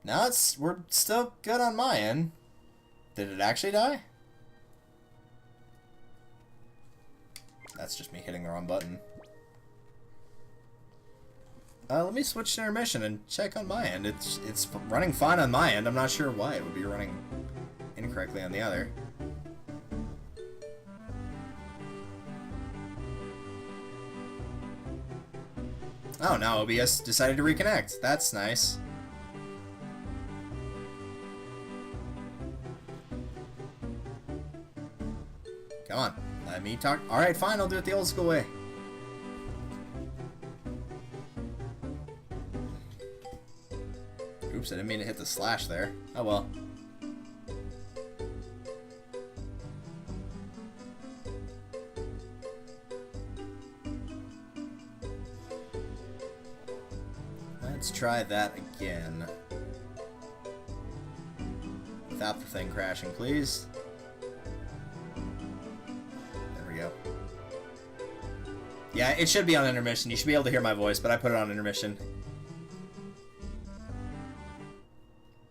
Now we're still good on my end. Did it actually die? That's just me hitting the wrong button. Let me switch to intermission and check on my end. It's running fine on my end. I'm not sure why it would be running incorrectly on the other. Oh, now OBS decided to reconnect. That's nice. Come on, let me talk. Alright, fine, I'll do it the old school way. Oops, I didn't mean to hit the slash there. Oh well. Let's try that again. Without the thing crashing, please. There we go. Yeah, it should be on intermission. You should be able to hear my voice, but I put it on intermission.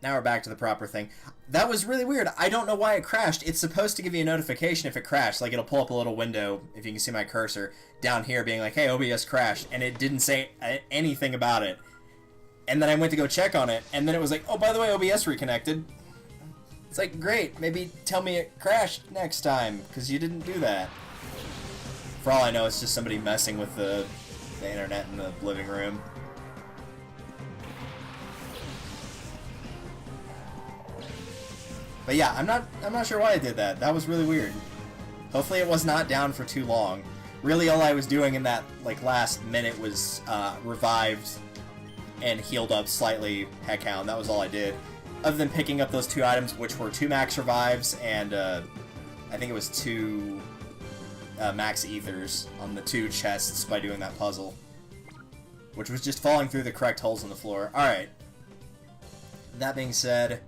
Now we're back to the proper thing. That was really weird. I don't know why it crashed. It's supposed to give you a notification if it crashed. Like, it'll pull up a little window, if you can see my cursor, down here being like, hey, OBS crashed. And it didn't say anything about it. And then I went to go check on it, and then it was like, oh, by the way, OBS reconnected. It's like, great, maybe tell me it crashed next time, because you didn't do that. For all I know, it's just somebody messing with the internet in the living room. But yeah, I'm not sure why I did that. That was really weird. Hopefully it was not down for too long. Really, all I was doing in that last minute was revived and healed up slightly Heckhound. That was all I did. Other than picking up those 2 items, which were 2 max revives and I think it was 2 max ethers on the 2 chests by doing that puzzle. Which was just falling through the correct holes in the floor. Alright. That being said,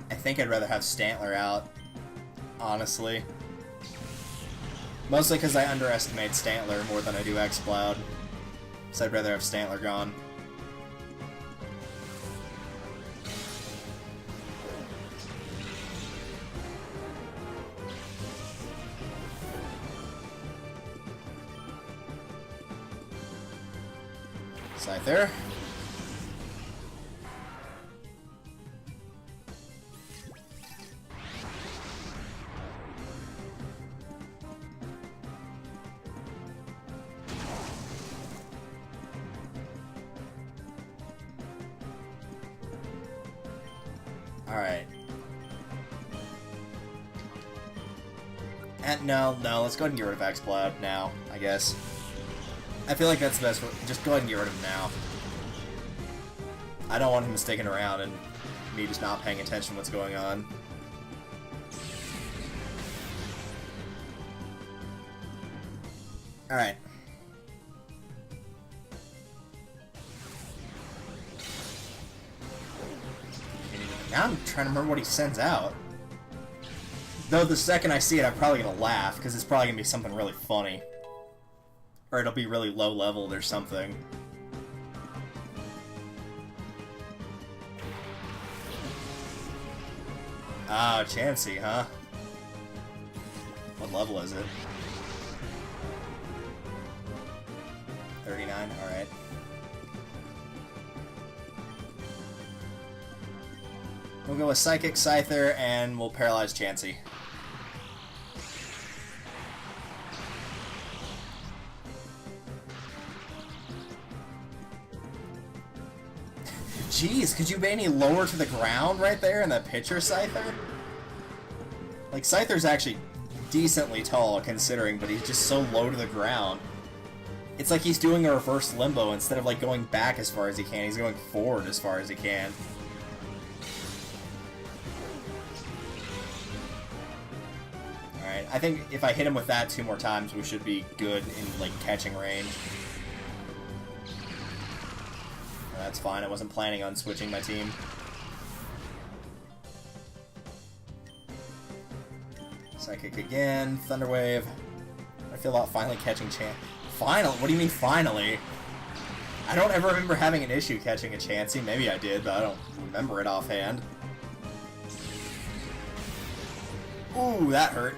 I think I'd rather have Stantler out, honestly. Mostly because I underestimate Stantler more than I do Xcloud. So I'd rather have Stantler gone. Scyther. Alright. And no, let's go ahead and get rid of Xcloud now, I guess. I feel like that's the best way. Just go ahead and get rid of him now. I don't want him sticking around and me just not paying attention to what's going on. Alright. Now I'm trying to remember what he sends out. Though the second I see it, I'm probably going to laugh, because it's probably going to be something really funny. Or it'll be really low-leveled or something. Ah, Chansey, huh? What level is it? 39, alright. We'll go with Psychic Scyther, and we'll paralyze Chansey. Jeez, could you be any lower to the ground right there in that picture, Scyther? Like, Scyther's actually decently tall, considering, but he's just so low to the ground. It's like he's doing a reverse limbo. Instead of, like, going back as far as he can, he's going forward as far as he can. Alright, I think if I hit him with that 2 more times, we should be good in, like, catching range. That's fine, I wasn't planning on switching my team. Psychic again, Thunderwave. I feel about finally catching Finally? What do you mean, finally? I don't ever remember having an issue catching a Chansey. Maybe I did, but I don't remember it offhand. Ooh, that hurt.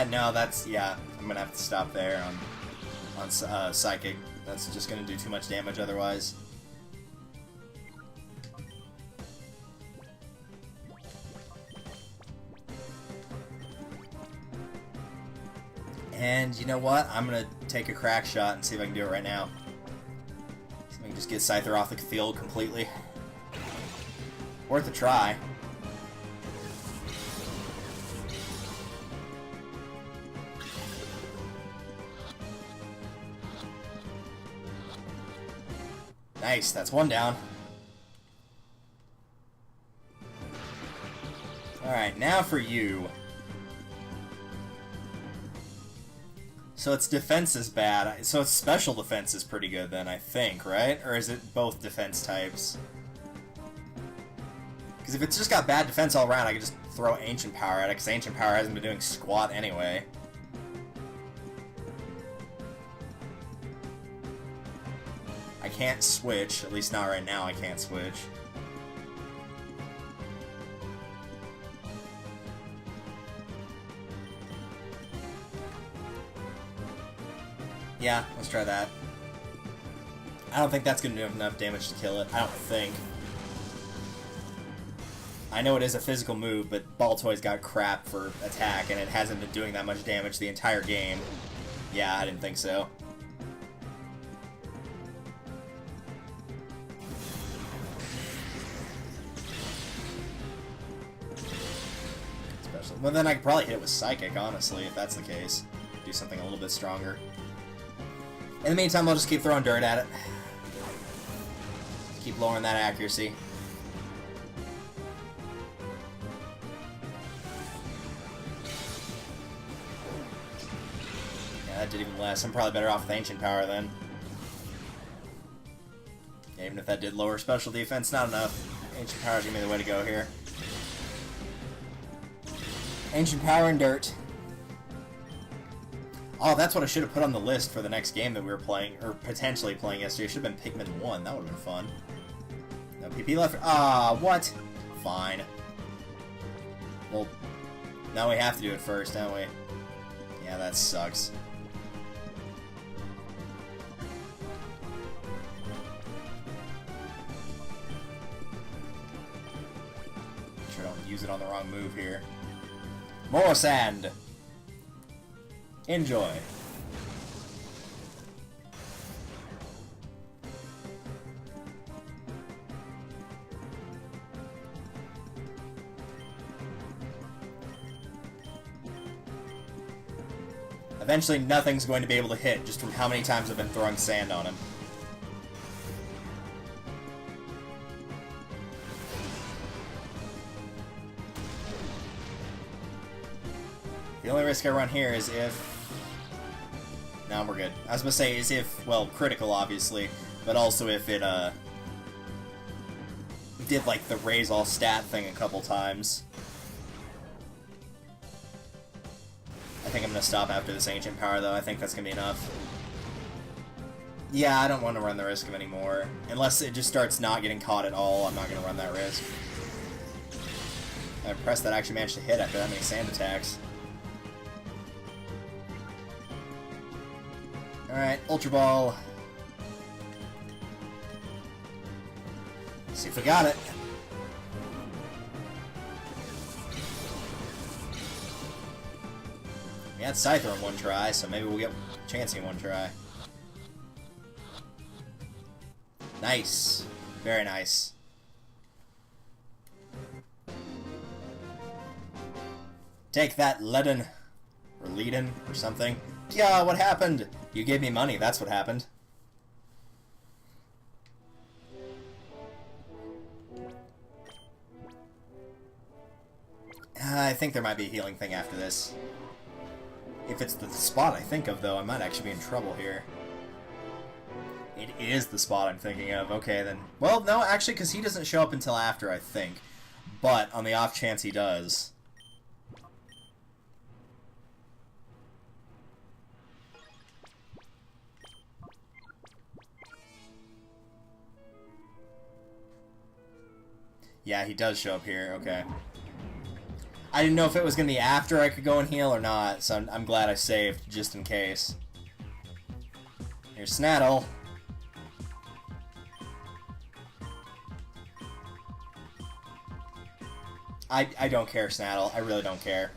No, that's, yeah, I'm gonna have to stop there on Psychic. That's just gonna do too much damage otherwise. And you know what? I'm gonna take a crack shot and see if I can do it right now. See if I can just get Scyther off the field completely. Worth a try. Nice, that's one down. Alright, now for you. So its defense is bad. So its special defense is pretty good then, I think, right? Or is it both defense types? Because if it's just got bad defense all around, I could just throw Ancient Power at it, because Ancient Power hasn't been doing squat anyway. I can't switch, at least not right now I can't switch. Yeah, let's try that. I don't think that's going to do enough damage to kill it. I don't think. I know it is a physical move, but Baltoy's got crap for attack, and it hasn't been doing that much damage the entire game. Yeah, I didn't think so. Especially, well, then I could probably hit it with Psychic, honestly, if that's the case. Do something a little bit stronger. In the meantime, I'll just keep throwing dirt at it. Keep lowering that accuracy. Yeah, that did even less. I'm probably better off with Ancient Power then. Yeah, even if that did lower special defense, not enough. Ancient Power is going to be the way to go here. Ancient Power and dirt. Oh, that's what I should have put on the list for the next game that we were playing, or potentially playing yesterday. It should have been Pikmin 1. That would have been fun. No PP left. Ah, what? Fine. Well, now we have to do it first, don't we? Yeah, that sucks. Make sure I don't use it on the wrong move here. More sand! Enjoy. Eventually, nothing's going to be able to hit just from how many times I've been throwing sand on him. The only risk I run here is if... No, we're good. I was gonna say is if, well, critical, obviously, but also if it, did, like, the raise all stat thing a couple times. I think I'm gonna stop after this Ancient Power, though. I think that's gonna be enough. Yeah, I don't want to run the risk of any more. Unless it just starts not getting caught at all, I'm not gonna run that risk. I'm impressed that I actually managed to hit after that many sand attacks. Alright, Ultra Ball. See if we got it. We had Scyther in one try, so maybe we'll get Chansey in one try. Nice. Very nice. Take that, Ledin. Or Leadin, or something. Yeah, what happened? You gave me money, that's what happened. I think there might be a healing thing after this. If it's the spot I think of, though, I might actually be in trouble here. It is the spot I'm thinking of. Okay, then. Well, no, actually, because he doesn't show up until after, I think. But, on the off chance he does... Yeah, he does show up here. Okay. I didn't know if it was going to be after I could go and heal or not, so I'm glad I saved, just in case. Here's Snaddle. I don't care, Snaddle. I really don't care.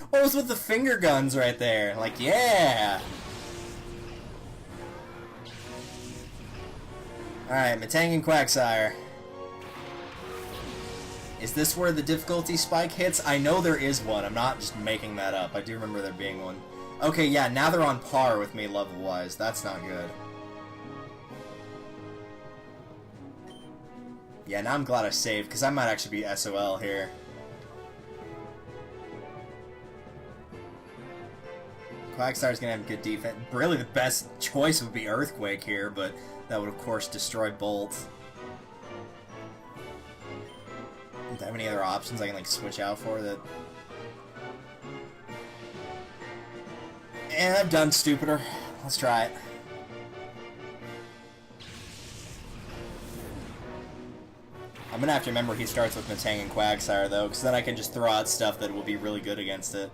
What was with the finger guns right there? Like, yeah! Alright, Metang and Quagsire. Is this where the difficulty spike hits? I know there is one. I'm not just making that up. I do remember there being one. Okay, yeah, now they're on par with me level-wise. That's not good. Yeah, now I'm glad I saved, because I might actually be SOL here. Quagsire's gonna have good defense. Really, the best choice would be Earthquake here, but that would, of course, destroy Bolt. Do I have any other options I can, like, switch out for that? And I've done stupider. Let's try it. I'm gonna have to remember he starts with Metang and Quagsire, though, because then I can just throw out stuff that will be really good against it.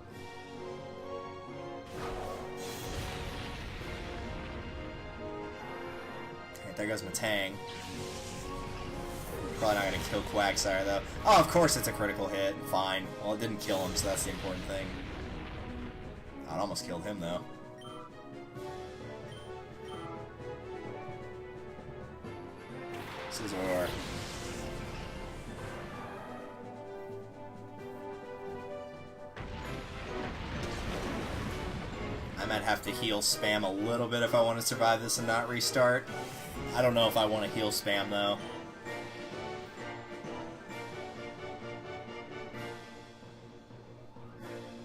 Okay, there goes Metang. Probably not gonna kill Quagsire, though. Oh, of course it's a critical hit. Fine. Well, it didn't kill him, so that's the important thing. Oh, it almost killed him, though. Scizor. I might have to heal spam a little bit if I want to survive this and not restart. I don't know if I want to heal spam, though.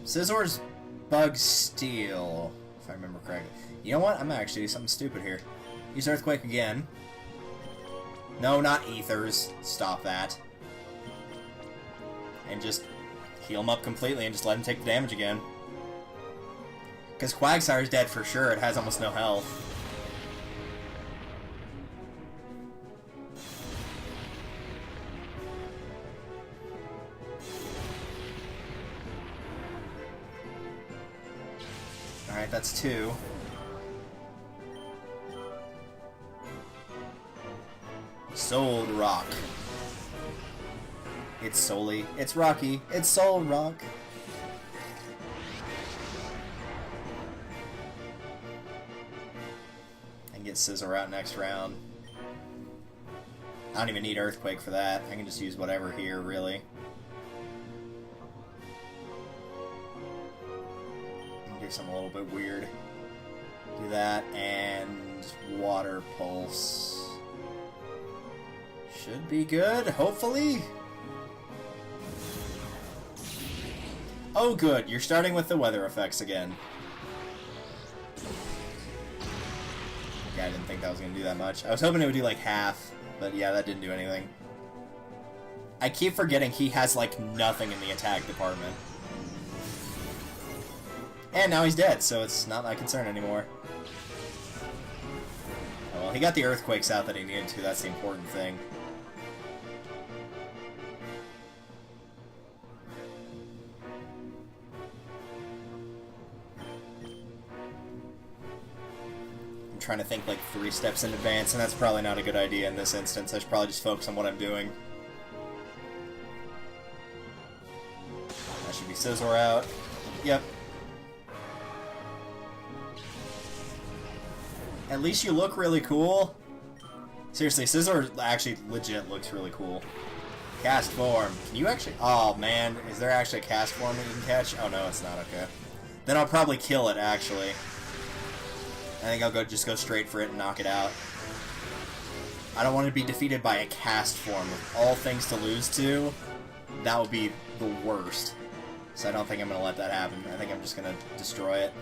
Scizor's Bug Steel, if I remember correctly. You know what? I'm gonna actually do something stupid here. Use Earthquake again. No, not Ethers. Stop that. And just heal him up completely and just let him take the damage again. Because Quagsire's dead for sure. It has almost no health. Alright, that's 2. Soul Rock. It's solely. It's Rocky. It's Soul Rock. I can get Scizor out next round. I don't even need Earthquake for that. I can just use whatever here, really. Do something a little bit weird. Do that, and Water Pulse. Should be good, hopefully. Oh good, you're starting with the weather effects again. Yeah, I didn't think that was going to do that much. I was hoping it would do like half, but yeah, that didn't do anything. I keep forgetting he has like nothing in the attack department. And now he's dead, so it's not my concern anymore. Oh, well, he got the Earthquakes out that he needed to, that's the important thing. I'm trying to think like 3 steps in advance, and that's probably not a good idea in this instance. I should probably just focus on what I'm doing. That should be Scizor out. Yep. At least you look really cool. Seriously, Scizor actually legit looks really cool. Cast form. Can you actually... Oh, man. Is there actually a cast form that you can catch? Oh, no, it's not. Okay. Then I'll probably kill it, actually. I think I'll just go straight for it and knock it out. I don't want to be defeated by a cast form. With all things to lose to, that would be the worst. So I don't think I'm going to let that happen. I think I'm just going to destroy it.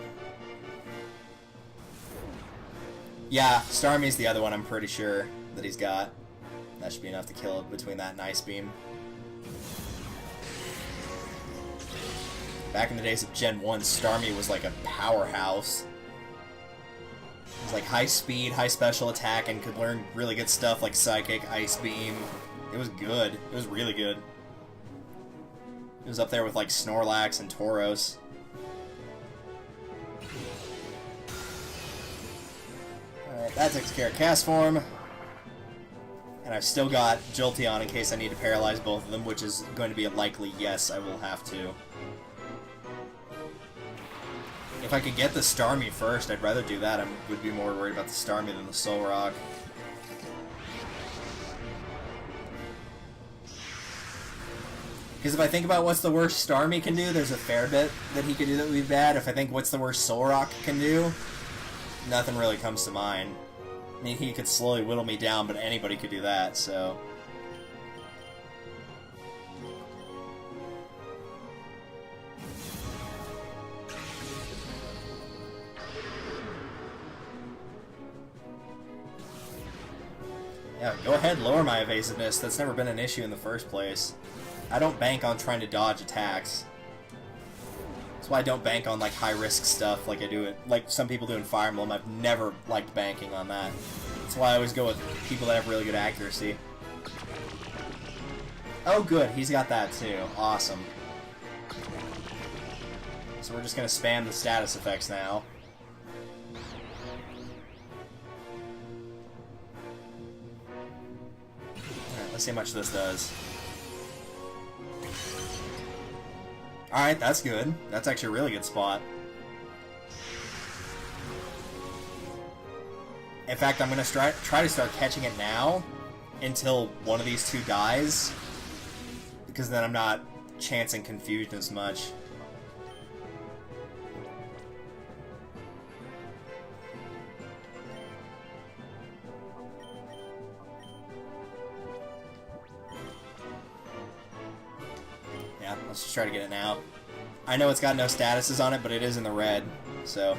Yeah, Starmie's the other one I'm pretty sure that he's got. That should be enough to kill it between that and Ice Beam. Back in the days of Gen 1, Starmie was like a powerhouse. It was like high speed, high special attack, and could learn really good stuff like Psychic, Ice Beam. It was good. It was really good. It was up there with like Snorlax and Tauros. Alright, that takes care of Cast Form. And I've still got Jolteon in case I need to paralyze both of them, which is going to be a likely yes, I will have to. If I could get the Starmie first, I'd rather do that. I would be more worried about the Starmie than the Solrock. Because if I think about what's the worst Starmie can do, there's a fair bit that he could do that would be bad. If I think what's the worst Solrock can do, nothing really comes to mind. I mean, he could slowly whittle me down, but anybody could do that, so... Yeah, go ahead, lower my evasiveness. That's never been an issue in the first place. I don't bank on trying to dodge attacks. That's why I don't bank on like high-risk stuff like I do it, like some people do in Fire Emblem. I've never liked banking on that. That's why I always go with people that have really good accuracy. Oh good, he's got that too. Awesome. So we're just gonna spam the status effects now. Alright, let's see how much this does. Alright, that's good. That's actually a really good spot. In fact, I'm going to try to start catching it now until one of these two dies, because then I'm not chancing confusion as much. Yeah, let's just try to get it now. I know it's got no statuses on it, but it is in the red, so...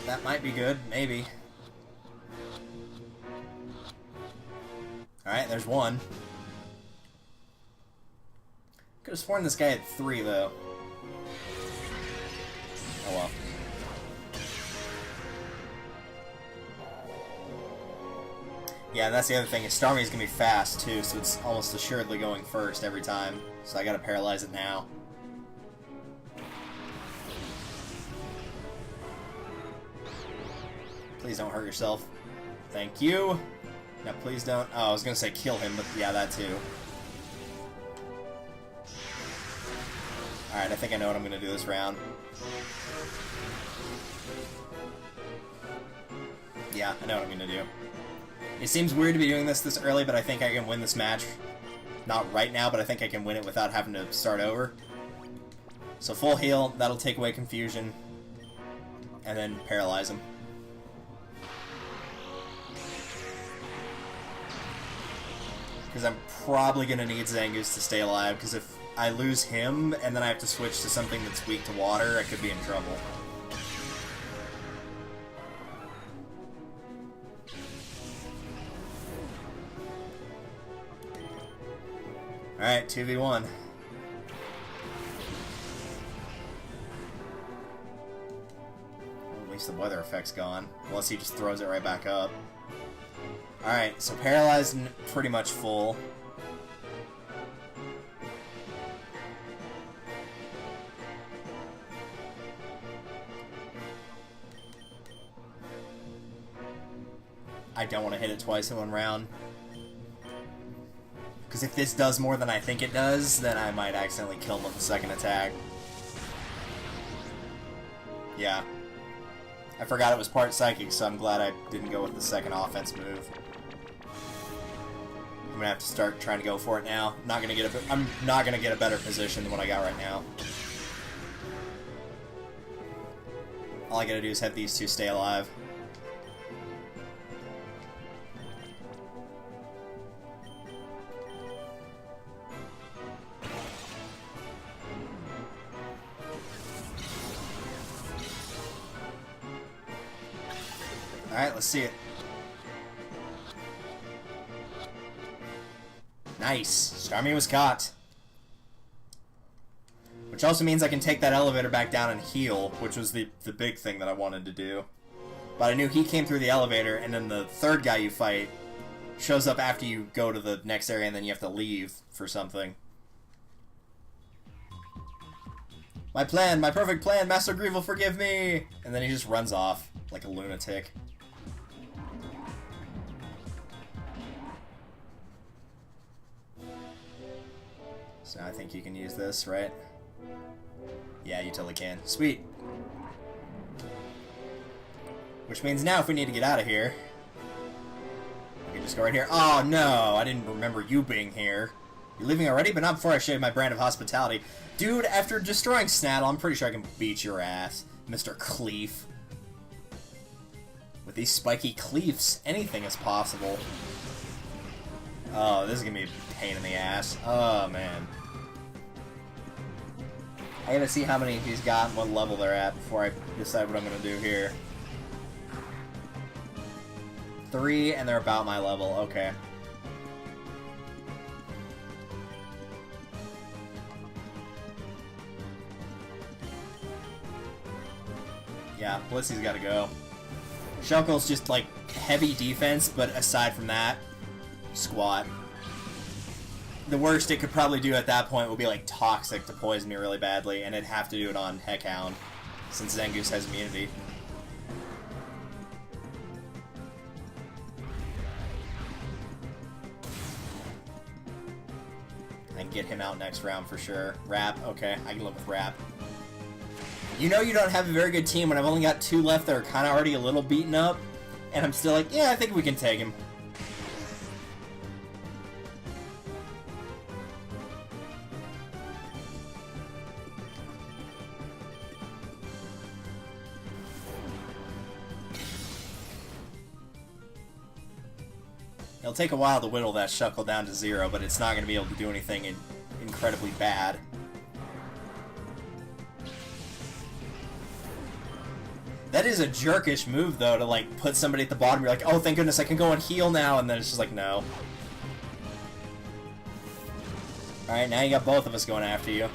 That might be good, maybe. Alright, there's one. Could have sworn this guy had 3, though. Oh well. Yeah, and that's the other thing, is Starmie's gonna be fast, too, so it's almost assuredly going first every time. So I gotta paralyze it now. Please don't hurt yourself. Thank you. Now please don't... Oh, I was gonna say kill him, but yeah, that too. Alright, I think I know what I'm gonna do this round. Yeah, I know what I'm gonna do. It seems weird to be doing this early, but I think I can win this match. Not right now, but I think I can win it without having to start over. So full heal, that'll take away confusion. And then paralyze him. Because I'm probably going to need Zangoose to stay alive, because if I lose him, and then I have to switch to something that's weak to water, I could be in trouble. Alright, 2v1. Well, at least the weather effect's gone. Unless he just throws it right back up. Alright, so paralyzed and pretty much full. I don't want to hit it twice in one round. Because if this does more than I think it does, then I might accidentally kill him with the second attack. Yeah. I forgot it was part Psychic, so I'm glad I didn't go with the second offense move. I'm gonna have to start trying to go for it now. I'm not gonna get a better position than what I got right now. All I gotta do is have these two stay alive. Alright, let's see it. Nice. Starmie was caught. Which also means I can take that elevator back down and heal, which was the big thing that I wanted to do. But I knew he came through the elevator, and then the third guy you fight shows up after you go to the next area, and then you have to leave for something. My plan, my perfect plan, Master Grieve will forgive me! And then he just runs off like a lunatic. So now I think you can use this, right? Yeah, you totally can. Sweet. Which means now if we need to get out of here, we can just go right here. Oh no, I didn't remember you being here. You're leaving already? But not before I show you my brand of hospitality. Dude, after destroying Snaddle, I'm pretty sure I can beat your ass, Mr. Cleef. With these spiky cleefs, anything is possible. Oh, this is gonna be a pain in the ass. Oh, man. I gotta see how many he's got and what level they're at before I decide what I'm gonna do here. 3, and they're about my level. Okay. Yeah, Blissey's gotta go. Shuckle's just, like, heavy defense, but aside from that, squat. The worst it could probably do at that point would be, like, Toxic to poison me really badly, and it'd have to do it on Heckhound, since Zangoose has immunity. I can get him out next round for sure. Rap, okay, I can live with Rap. You know you don't have a very good team when I've only got 2 left that are kind of already a little beaten up, and I'm still like, yeah, I think we can take him. It'll take a while to whittle that Shuckle down to 0, but it's not going to be able to do anything incredibly bad. That is a jerkish move, though, to, like, put somebody at the bottom. You're like, oh, thank goodness, I can go and heal now, and then it's just like, no. Alright, now you got both of us going after you.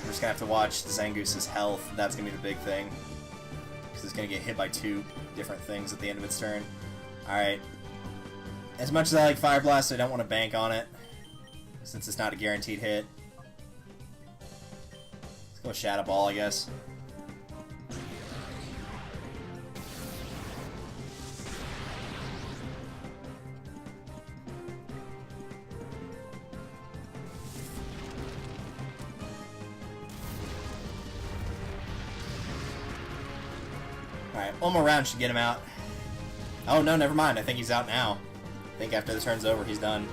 We're just gonna have to watch Zangoose's health. That's gonna be the big thing. Because it's gonna get hit by 2 different things at the end of its turn. Alright. As much as I like Fire Blast, I don't want to bank on it, since it's not a guaranteed hit. Go Shadow Ball, I guess. Alright, one more round should get him out. Oh, no, never mind. I think he's out now. I think after the turn's over, he's done.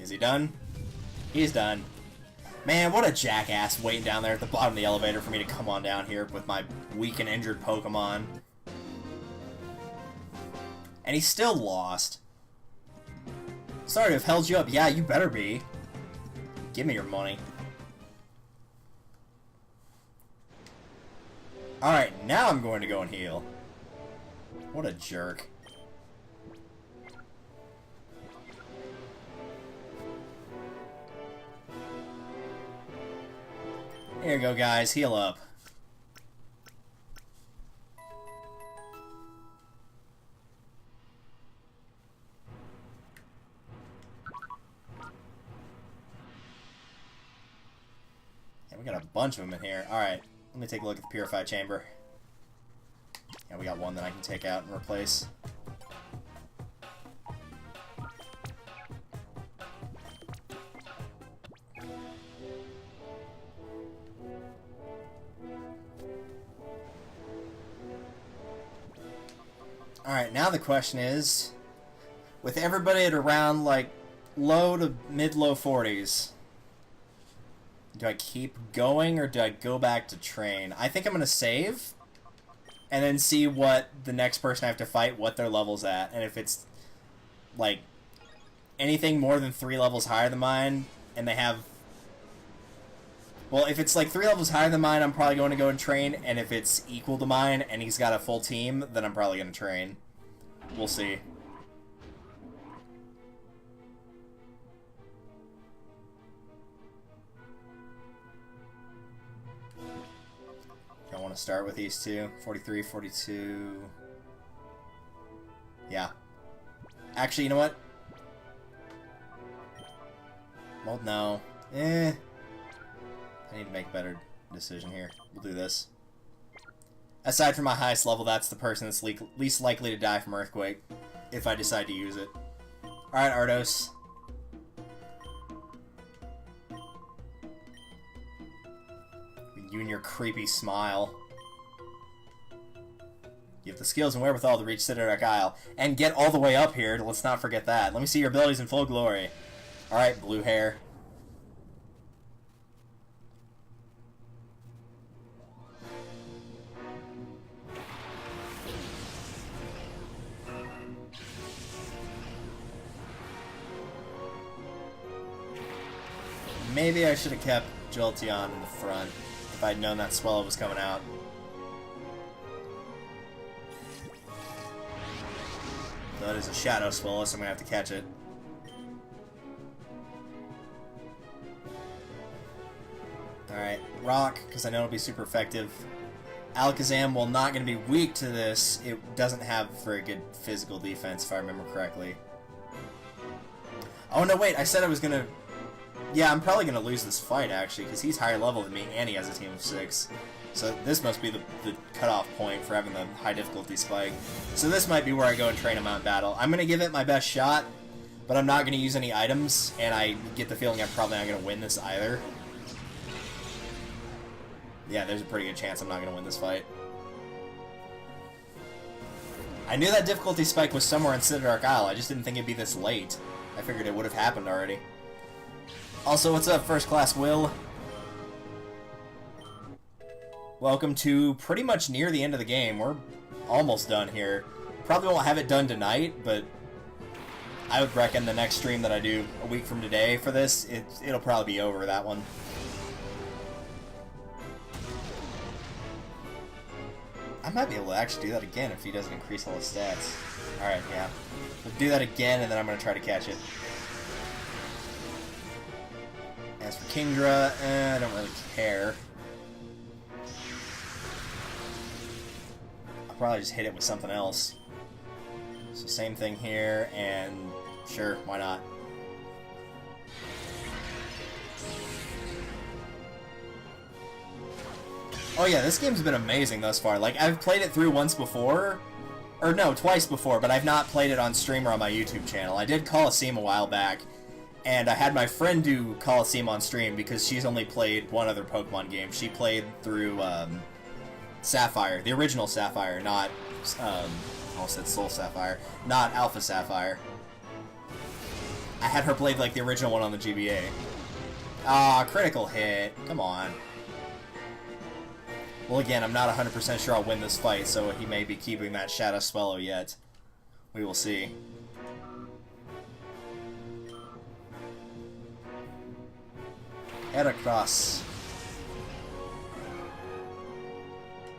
Is he done? He's done. Man, what a jackass waiting down there at the bottom of the elevator for me to come on down here with my weak and injured Pokemon. And he still lost. Sorry to have held you up. Yeah, you better be. Give me your money. Alright, now I'm going to go and heal. What a jerk. Here you go, guys. Heal up. Yeah, we got a bunch of them in here. Alright, let me take a look at the Purify Chamber. Yeah, we got one that I can take out and replace. Alright, now the question is, with everybody at around, like, low to mid-low 40s, do I keep going or do I go back to train? I think I'm going to save. and then see what the next person I have to fight, what their level's at. And if it's, like, anything more than 3 levels higher than mine, and they have... Well, if it's, like, 3 levels higher than mine, I'm probably going to go and train, and if it's equal to mine, and he's got a full team, then I'm probably going to train. We'll see. I want to start with these two. 43, 42... Yeah. Actually, you know what? Well, no. I need to make a better decision here. We'll do this. Aside from my highest level, that's the person that's least likely to die from Earthquake, if I decide to use it. Alright, Ardos. You and your creepy smile. You have the skills and wherewithal to reach Citadark Isle. And get all the way up here, let's not forget that. Let me see your abilities in full glory. Alright, blue hair. Maybe I should have kept Jolteon in the front if I'd known that Swallow was coming out. That is a Shadow Swallow, so I'm going to have to catch it. Alright, Rock, because I know it'll be super effective. Alakazam, while not going to be weak to this, it doesn't have very good physical defense, if I remember correctly. Oh no, wait, I said I was going to... Yeah, I'm probably going to lose this fight, actually, because he's higher level than me, and he has a team of 6. So this must be the cutoff point for having the high difficulty spike. So this might be where I go and train him out in battle. I'm going to give it my best shot, but I'm not going to use any items, and I get the feeling I'm probably not going to win this either. Yeah, there's a pretty good chance I'm not going to win this fight. I knew that difficulty spike was somewhere in Citadark Isle, I just didn't think it'd be this late. I figured it would have happened already. Also, what's up, First Class Will? Welcome to pretty much near the end of the game. We're almost done here. Probably won't have it done tonight, but I would reckon the next stream that I do a week from today for this, it'll probably be over, that one. I might be able to actually do that again if he doesn't increase all his stats. Alright, yeah. We'll do that again, and then I'm going to try to catch it. As for Kingdra, I don't really care. I'll probably just hit it with something else. So same thing here, and sure, why not? Oh yeah, this game's been amazing thus far. Like, I've played it through once before, or no, twice before, but I've not played it on stream or on my YouTube channel. I did Coliseum a while back, and I had my friend do Coliseum on stream because she's only played one other Pokemon game. She played through Sapphire, the original Sapphire, not, I almost said Soul Sapphire, not Alpha Sapphire. I had her play like the original one on the GBA. Ah, critical hit. Come on. Well, again, I'm not 100% sure I'll win this fight, so he may be keeping that Shadow Swallow yet. We will see. Head across.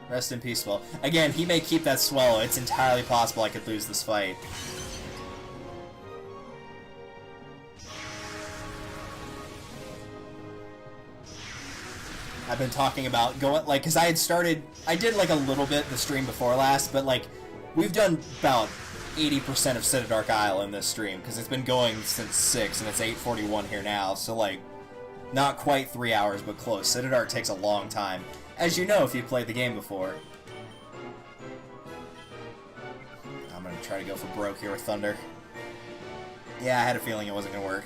Rest in peace, Swallow. Again, he may keep that Swallow. It's entirely possible I could lose this fight. I've been talking about going, like, because I did like a little bit the stream before last, but like, we've done about 80% of Citadark Isle in this stream, because it's been going since 6, and it's 8:41 here now, so like, not quite 3 hours, but close. Citadark takes a long time, as you know if you've played the game before. I'm gonna try to go for broke here with Thunder. Yeah, I had a feeling it wasn't gonna work.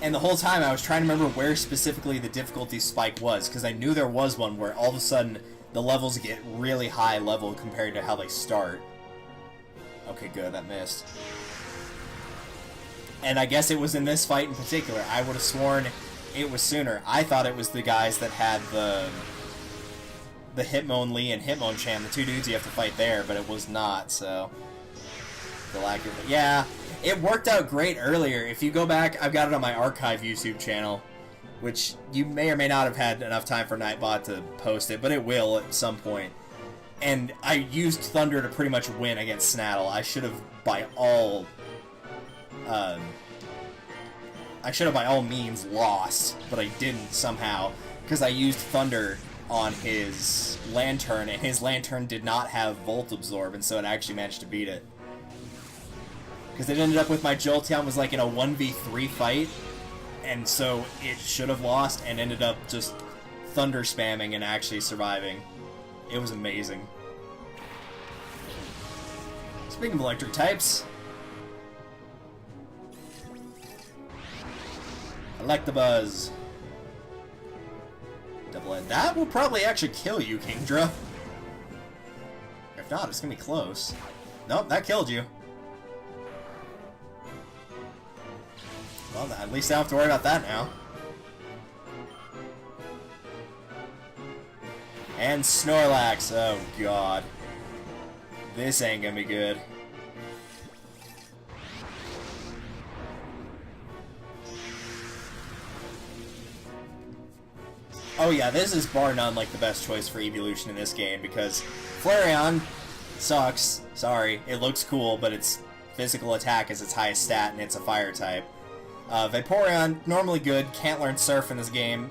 And the whole time I was trying to remember where specifically the difficulty spike was, because I knew there was one where all of a sudden the levels get really high level compared to how they start. Okay, good, that missed. And I guess it was in this fight in particular. I would have sworn it was sooner. I thought it was the guys that had the Hitmonlee and Hitmonchan, the two dudes you have to fight there, but it was not, so... Yeah, it worked out great earlier. If you go back, I've got it on my archive YouTube channel, which you may or may not have had enough time for Nightbot to post it, but it will at some point. And I used Thunder to pretty much win against Snaddle. I should have by all means lost, but I didn't somehow, because I used Thunder on his Lantern, and his Lantern did not have Volt Absorb, and so it actually managed to beat it. Because it ended up with my Jolteon was like in a 1v3 fight, and so it should have lost, and ended up just Thunder spamming and actually surviving. It was amazing. Speaking of electric types, Electabuzz. Double Ed. That will probably actually kill you, Kingdra. If not, it's gonna be close. Nope, that killed you. Well, at least I don't have to worry about that now. And Snorlax. Oh, God. This ain't gonna be good. Oh yeah, this is bar none like the best choice for evolution in this game, because Flareon sucks. Sorry, it looks cool, but its physical attack is its highest stat, and it's a fire type. Vaporeon, normally good, can't learn Surf in this game.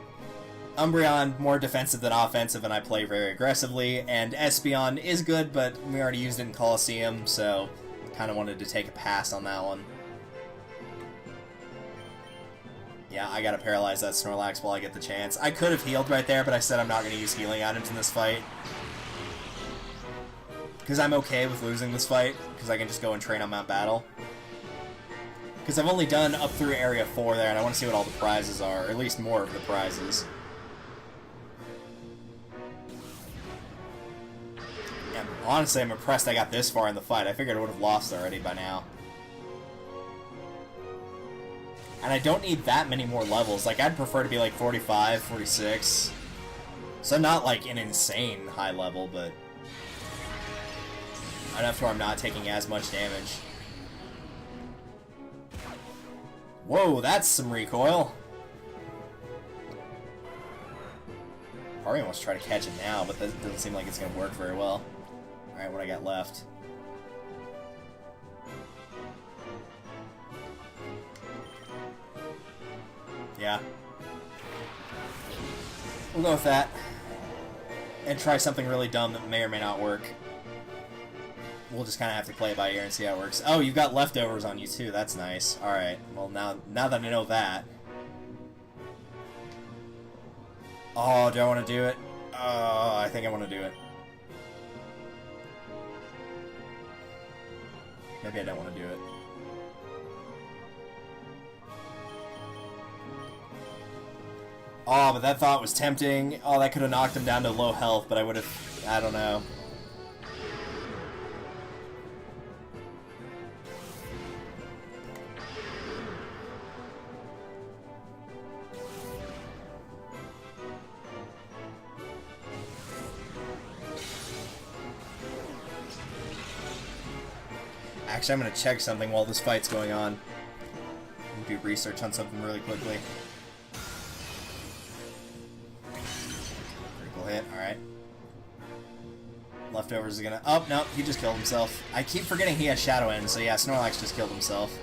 Umbreon, more defensive than offensive, and I play very aggressively. And Espeon is good, but we already used it in Colosseum, so kind of wanted to take a pass on that one. Yeah, I gotta paralyze that Snorlax while I get the chance. I could have healed right there, but I said I'm not gonna use healing items in this fight. Because I'm okay with losing this fight, because I can just go and train on Mount Battle. Because I've only done up through Area 4 there, and I want to see what all the prizes are, or at least more of the prizes. Yeah, honestly, I'm impressed I got this far in the fight. I figured I would have lost already by now. And I don't need that many more levels. Like, I'd prefer to be like 45, 46. So not like an insane high level, but enough where I'm not taking as much damage. Whoa, that's some recoil. Probably almost try to catch it now, but that doesn't seem like it's going to work very well. Alright, what I got left? Yeah. We'll go with that. And try something really dumb that may or may not work. We'll just kind of have to play it by ear and see how it works. Oh, you've got leftovers on you too. That's nice. Alright. Well, now that I know that. Oh, do I want to do it? Oh, I think I want to do it. Maybe I don't want to do it. Oh, but that thought was tempting. Oh, that could have knocked him down to low health, but I would have... I don't know. Actually, I'm going to check something while this fight's going on. Do research on something really quickly. Critical hit, alright. Leftovers is gonna... Oh, no, he just killed himself. I keep forgetting he has Shadow End, so yeah, Snorlax just killed himself.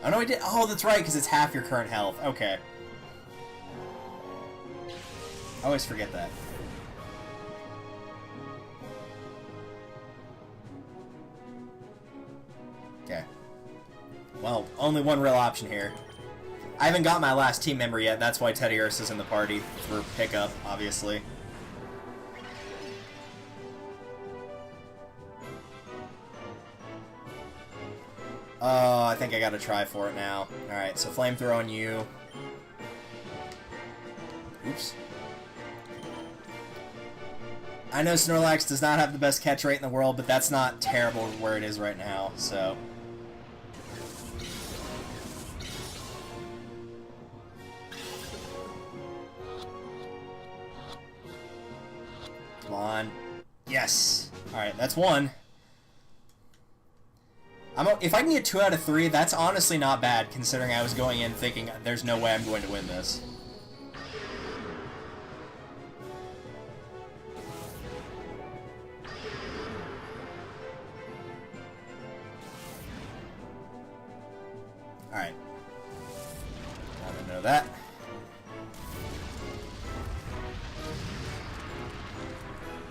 Oh, no, he did... Oh, that's right, because it's half your current health. Okay. I always forget that. Okay. Well, only one real option here. I haven't got my last team member yet, that's why Teddiursa is in the party, for pickup, obviously. I think I gotta try for it now. Alright, so Flamethrower on you. Oops. I know Snorlax does not have the best catch rate in the world, but that's not terrible where it is right now, so... Come on. Yes! Alright, that's one. If I can get 2 out of 3, that's honestly not bad, considering I was going in thinking there's no way I'm going to win this. Alright. I don't know that.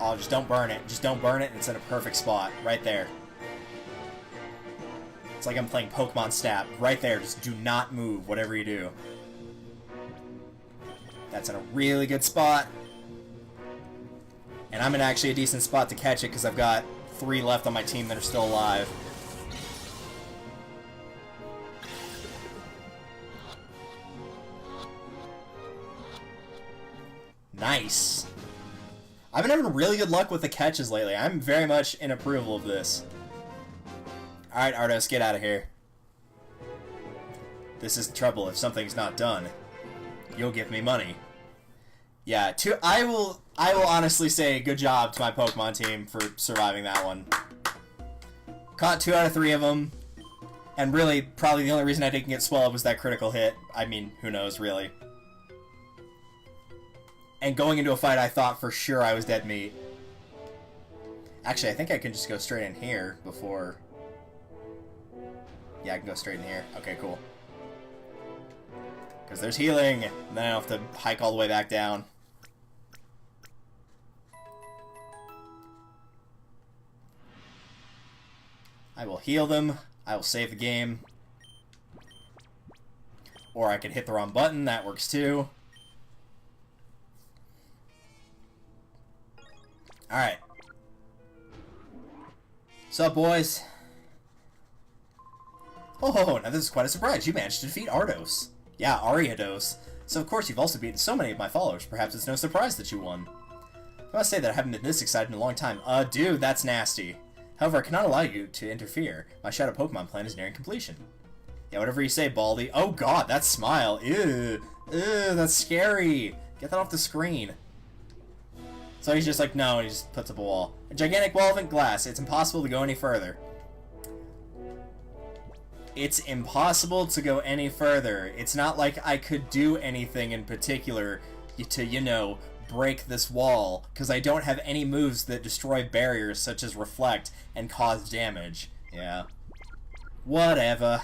Oh, just don't burn it. Just don't burn it, and it's in a perfect spot. Right there. It's like I'm playing Pokemon Snap. Right there. Just do not move, whatever you do. That's in a really good spot. And I'm in actually a decent spot to catch it, because I've got 3 left on my team that are still alive. Nice. I've been having really good luck with the catches lately. I'm very much in approval of this. Alright, Ardos, get out of here. This is the trouble. If something's not done, you'll give me money. Yeah, I will honestly say good job to my Pokemon team for surviving that one. Caught 2 out of 3 of them. And really, probably the only reason I didn't get swallowed was that critical hit. I mean, who knows, really. And going into a fight, I thought for sure I was dead meat. Actually, I think I can just go straight in here before... Yeah, I can go straight in here. Okay, cool. Because there's healing, and then I don't have to hike all the way back down. I will heal them. I will save the game. Or I could hit the wrong button. That works too. Alright. What's up, boys? Oh, now this is quite a surprise. You managed to defeat Ardos. Yeah, Ariados. So of course you've also beaten so many of my followers. Perhaps it's no surprise that you won. I must say that I haven't been this excited in a long time. Dude, that's nasty. However, I cannot allow you to interfere. My Shadow Pokemon plan is nearing completion. Yeah, whatever you say, Baldy. Oh god, that smile. Ew. Ew, that's scary. Get that off the screen. So he's just like, no, and he just puts up a wall. A gigantic wall of glass. It's impossible to go any further. It's impossible to go any further. It's not like I could do anything in particular to, you know, break this wall, because I don't have any moves that destroy barriers such as Reflect and cause damage. Yeah. Whatever.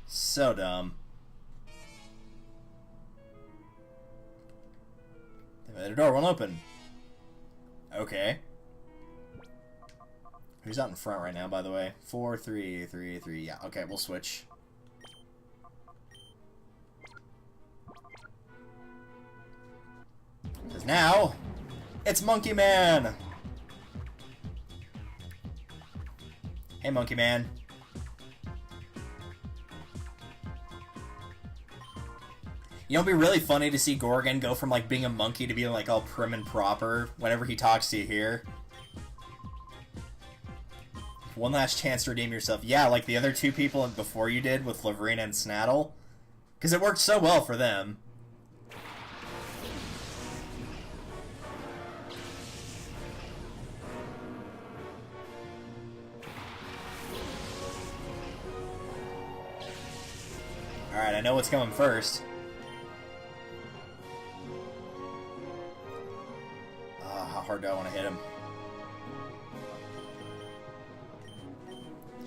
So dumb. The door won't open. Okay. Who's out in front right now, by the way? 4, 3, 3, 3. Yeah, okay, we'll switch. Because now, it's Monkey Man! Hey, Monkey Man. You know, it'd be really funny to see Gorgon go from, like, being a monkey to being, like, all prim and proper whenever he talks to you here. One last chance to redeem yourself. Yeah, like the other 2 people before you did with Laverina and Snaddle. Because it worked so well for them. Alright, I know what's coming first. How hard do I want to hit him?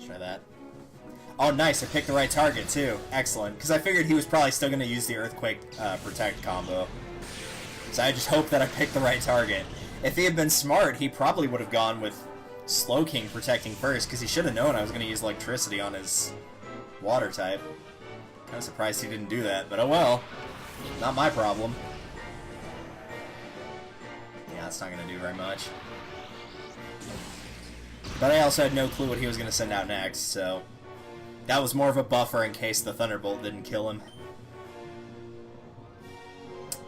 Try that. Oh, nice. I picked the right target, too. Excellent. Because I figured he was probably still going to use the Earthquake Protect combo. So I just hope that I picked the right target. If he had been smart, he probably would have gone with Slowking protecting first, because he should have known I was going to use Electricity on his Water type. Kind of surprised he didn't do that, but oh well. Not my problem. Yeah, that's not going to do very much. But I also had no clue what he was going to send out next, so... That was more of a buffer in case the Thunderbolt didn't kill him.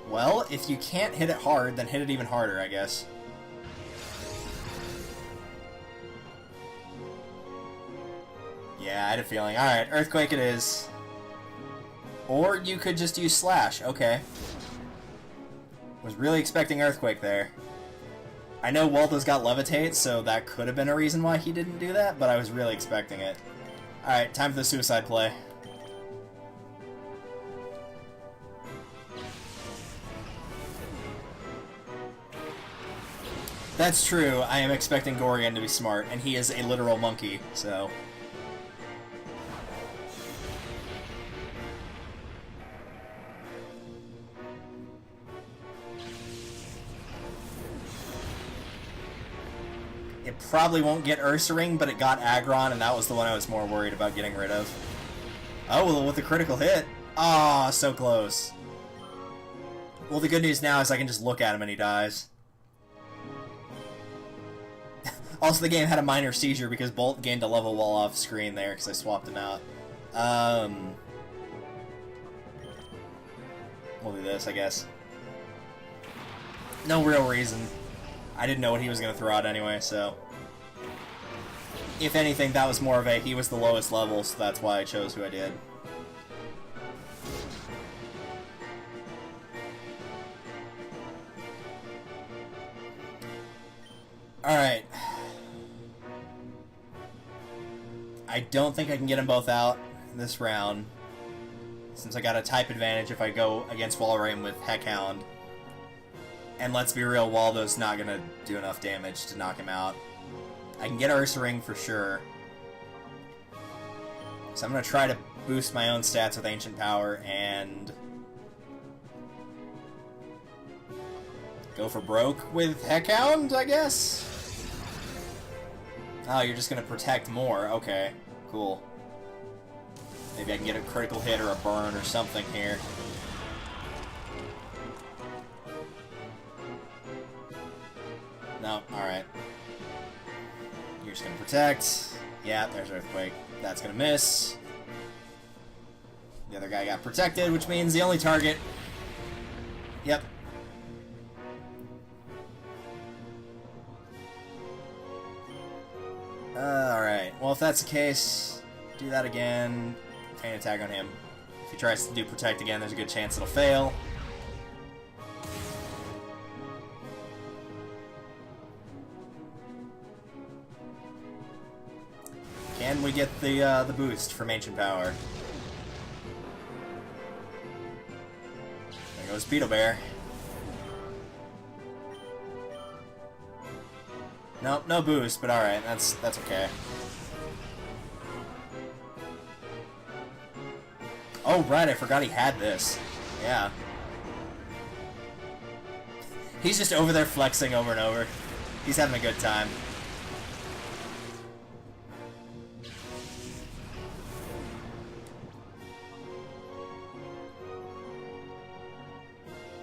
Well, if you can't hit it hard, then hit it even harder, I guess. Yeah, I had a feeling. Alright, Earthquake it is. Or you could just use Slash. Okay. Was really expecting Earthquake there. I know Waldo's got Levitate, so that could have been a reason why he didn't do that, but I was really expecting it. Alright, time for the suicide play. That's true, I am expecting Gorgon to be smart, and he is a literal monkey, so... It probably won't get Ursaring, but it got Aggron, and that was the one I was more worried about getting rid of. Oh, well, with a critical hit. Ah, so close. Well, the good news now is I can just look at him and he dies. Also, the game had a minor seizure because Bolt gained a level while off screen there because I swapped him out. We'll do this, I guess. No real reason. I didn't know what he was going to throw out anyway, so... If anything, that was more of a, he was the lowest level, so that's why I chose who I did. Alright. I don't think I can get them both out this round, since I got a type advantage if I go against Walrein with Heckhound. And let's be real, Waldo's not going to do enough damage to knock him out. I can get Ursaring for sure. So I'm going to try to boost my own stats with Ancient Power and... go for broke with Heckhound, I guess? Oh, you're just going to protect more. Okay, cool. Maybe I can get a critical hit or a burn or something here. No, alright. You're just gonna protect. Yeah, there's Earthquake. That's gonna miss. The other guy got protected, which means the only target... Yep. Alright. Well, if that's the case, do that again. Feint attack on him. If he tries to do protect again, there's a good chance it'll fail. And we get the boost from Ancient Power. There goes Beetle Bear. Nope, no boost, but alright, that's okay. Oh, right, I forgot he had this. Yeah. He's just over there flexing over and over. He's having a good time.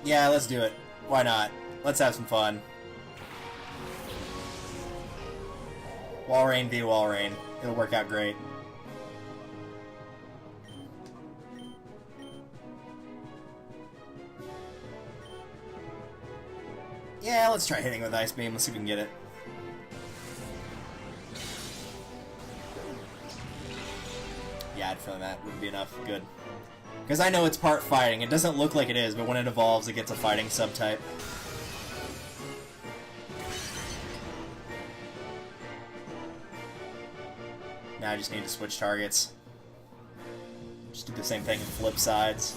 Yeah, let's do it. Why not? Let's have some fun. Walrein v. Walrein. It'll work out great. Yeah, let's try hitting with Ice Beam. Let's see if we can get it. Yeah, I'd feel that wouldn't be enough. Good. Because I know it's part fighting. It doesn't look like it is, but when it evolves, it gets a fighting subtype. Now I just need to switch targets. Just do the same thing and flip sides.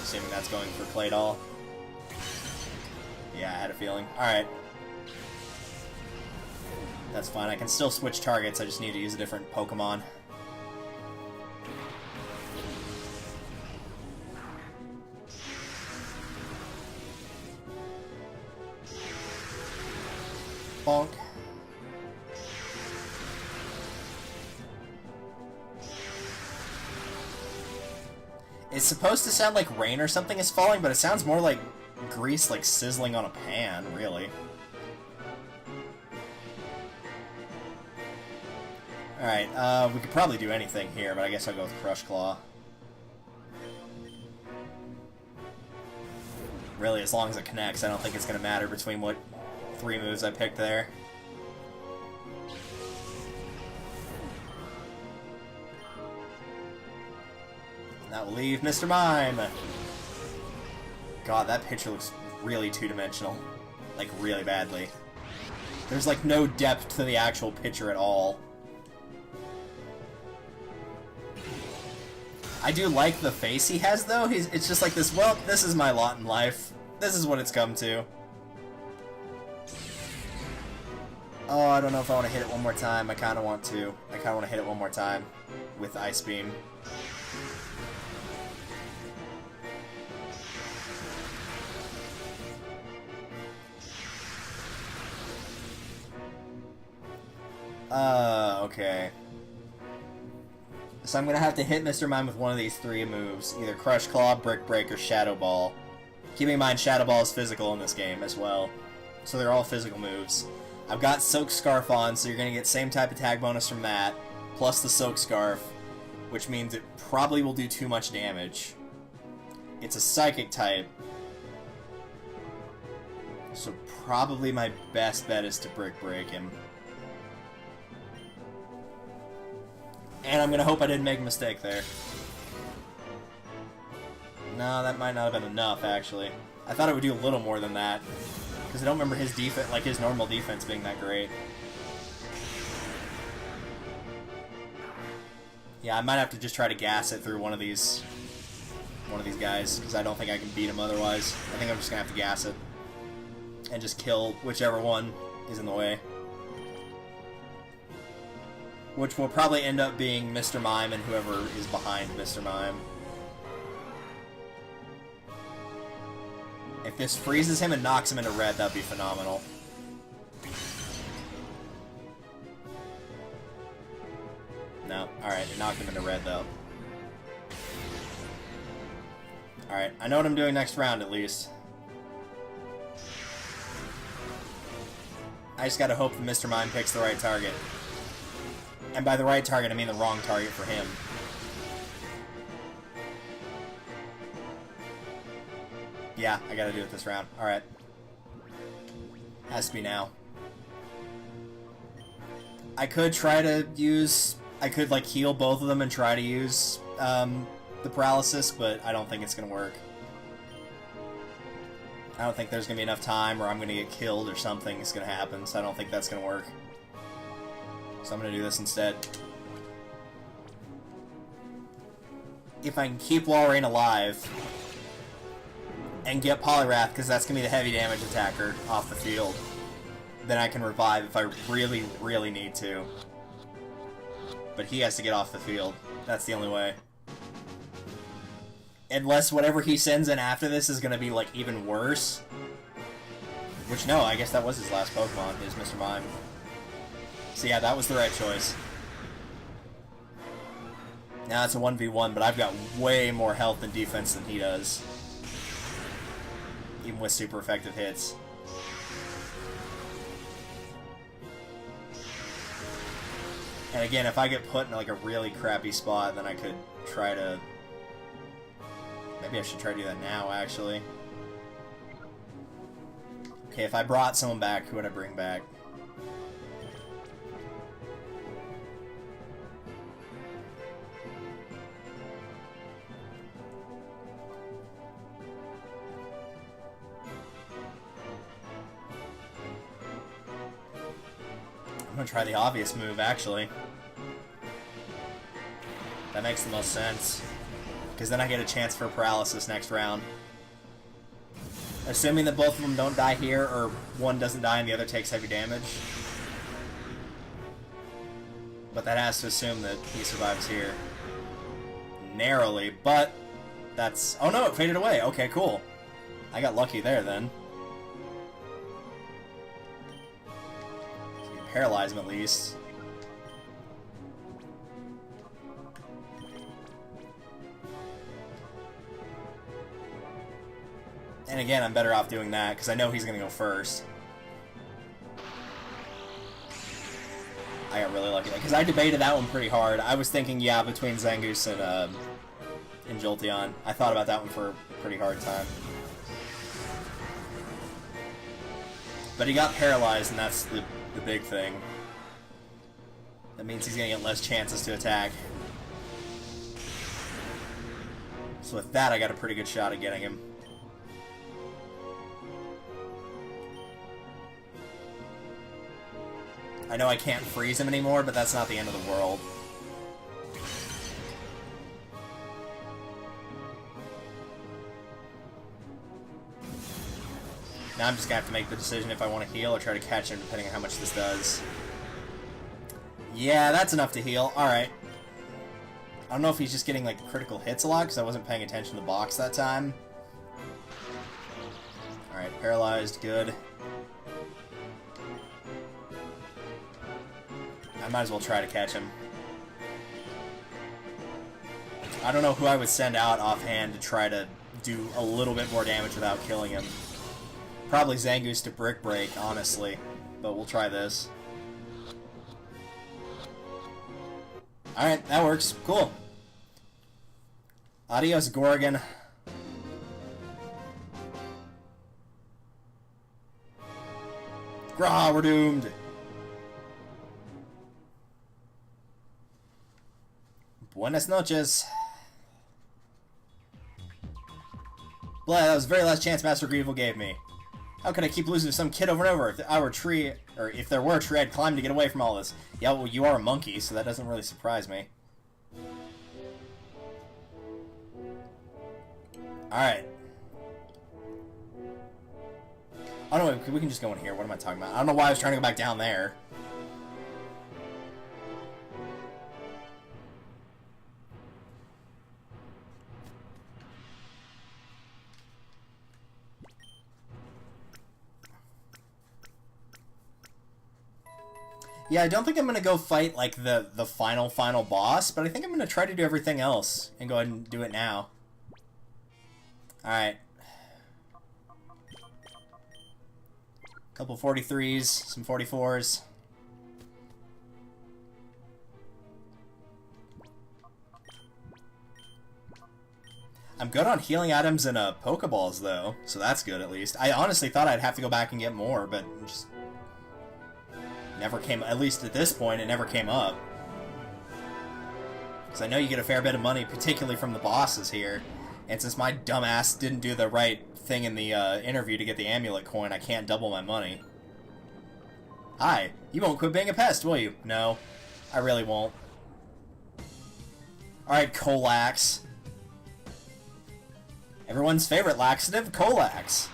Assuming that's going for Claydol. Yeah, I had a feeling. Alright. That's fine, I can still switch targets, I just need to use a different Pokemon. Bonk. It's supposed to sound like rain or something is falling, but it sounds more like grease, like sizzling on a pan, really. Alright, we could probably do anything here, but I guess I'll go with Crush Claw. Really, as long as it connects, I don't think it's going to matter between what 3 moves I picked there. That will leave Mr. Mime. God, that picture looks really two-dimensional. Like, really badly. There's, like, no depth to the actual picture at all. I do like the face he has, though. It's just like this, well, this is my lot in life. This is what it's come to. Oh, I don't know if I want to hit it one more time. I kind of want to. I kind of want to hit it one more time with Ice Beam. Okay. So I'm gonna have to hit Mr. Mime with one of these three moves. Either Crush Claw, Brick Break, or Shadow Ball. Keeping in mind, Shadow Ball is physical in this game as well. So they're all physical moves. I've got Soak Scarf on, so you're gonna get same type of tag bonus from that, plus the Soak Scarf, which means it probably will do too much damage. It's a Psychic type. So probably my best bet is to Brick Break him. And I'm gonna hope I didn't make a mistake there. No, that might not have been enough, actually. I thought it would do a little more than that. Because I don't remember his defense, like his normal defense being that great. Yeah, I might have to just try to gas it through one of these guys, because I don't think I can beat him otherwise. I think I'm just gonna have to gas it. And just kill whichever one is in the way. Which will probably end up being Mr. Mime and whoever is behind Mr. Mime. If this freezes him and knocks him into red, that'd be phenomenal. No. Alright, it knocked him into red, though. Alright, I know what I'm doing next round, at least. I just gotta hope that Mr. Mime picks the right target. And by the right target, I mean the wrong target for him. Yeah, I gotta do it this round. Alright. Has to be now. I could try to use... I could, like, heal both of them and try to use the paralysis, but I don't think it's gonna work. I don't think there's gonna be enough time, or I'm gonna get killed, or something is gonna happen, so I don't think that's gonna work. So I'm gonna do this instead. If I can keep Walrein alive and get Poliwrath, because that's gonna be the heavy damage attacker off the field, then I can revive if I really, really need to. But he has to get off the field. That's the only way. Unless whatever he sends in after this is gonna be, like, even worse. Which, no, I guess that was his last Pokemon, is Mr. Mime. So yeah, that was the right choice. Now it's a 1v1, but I've got way more health and defense than he does. Even with super effective hits. And again, if I get put in like a really crappy spot, then I could try to... Maybe I should try to do that now, actually. Okay, if I brought someone back, who would I bring back? I'm gonna try the obvious move, actually. That makes the most sense. Because then I get a chance for paralysis next round. Assuming that both of them don't die here, or one doesn't die and the other takes heavy damage. But that has to assume that he survives here. Narrowly, but that's... Oh no, it faded away. Okay, cool. I got lucky there, then. Paralyze him at least. And again, I'm better off doing that, because I know he's going to go first. I got really lucky there, because I debated that one pretty hard. I was thinking, yeah, between Zangoose and Jolteon. I thought about that one for a pretty hard time. But he got paralyzed, and that's the big thing. That means he's going to get less chances to attack. So with that, I got a pretty good shot at getting him. I know I can't freeze him anymore, but that's not the end of the world. Now I'm just gonna have to make the decision if I want to heal or try to catch him, depending on how much this does. Yeah, that's enough to heal. Alright. I don't know if he's just getting, like, critical hits a lot, because I wasn't paying attention to the box that time. Alright, paralyzed, good. I might as well try to catch him. I don't know who I would send out offhand to try to do a little bit more damage without killing him. Probably Zangoose to Brick Break, honestly. But we'll try this. Alright, that works. Cool. Adios, Gorgon. Grah, we're doomed. Buenas noches. Blah, that was the very last chance Master Greevil gave me. How could I keep losing to some kid over and over? If there were a tree, I'd climb to get away from all this. Yeah, well, you are a monkey, so that doesn't really surprise me. Alright. Oh no, wait, we can just go in here. What am I talking about? I don't know why I was trying to go back down there. Yeah, I don't think I'm going to go fight, like, the final boss, but I think I'm going to try to do everything else and go ahead and do it now. Alright. Couple 43s, some 44s. I'm good on healing items and Pokeballs, though, so that's good, at least. I honestly thought I'd have to go back and get more, but just never came, at least at this point, it never came up. Because I know you get a fair bit of money, particularly from the bosses here. And since my dumbass didn't do the right thing in the interview to get the amulet coin, I can't double my money. Hi, you won't quit being a pest, will you? No, I really won't. Alright, Colax. Everyone's favorite laxative, Colax.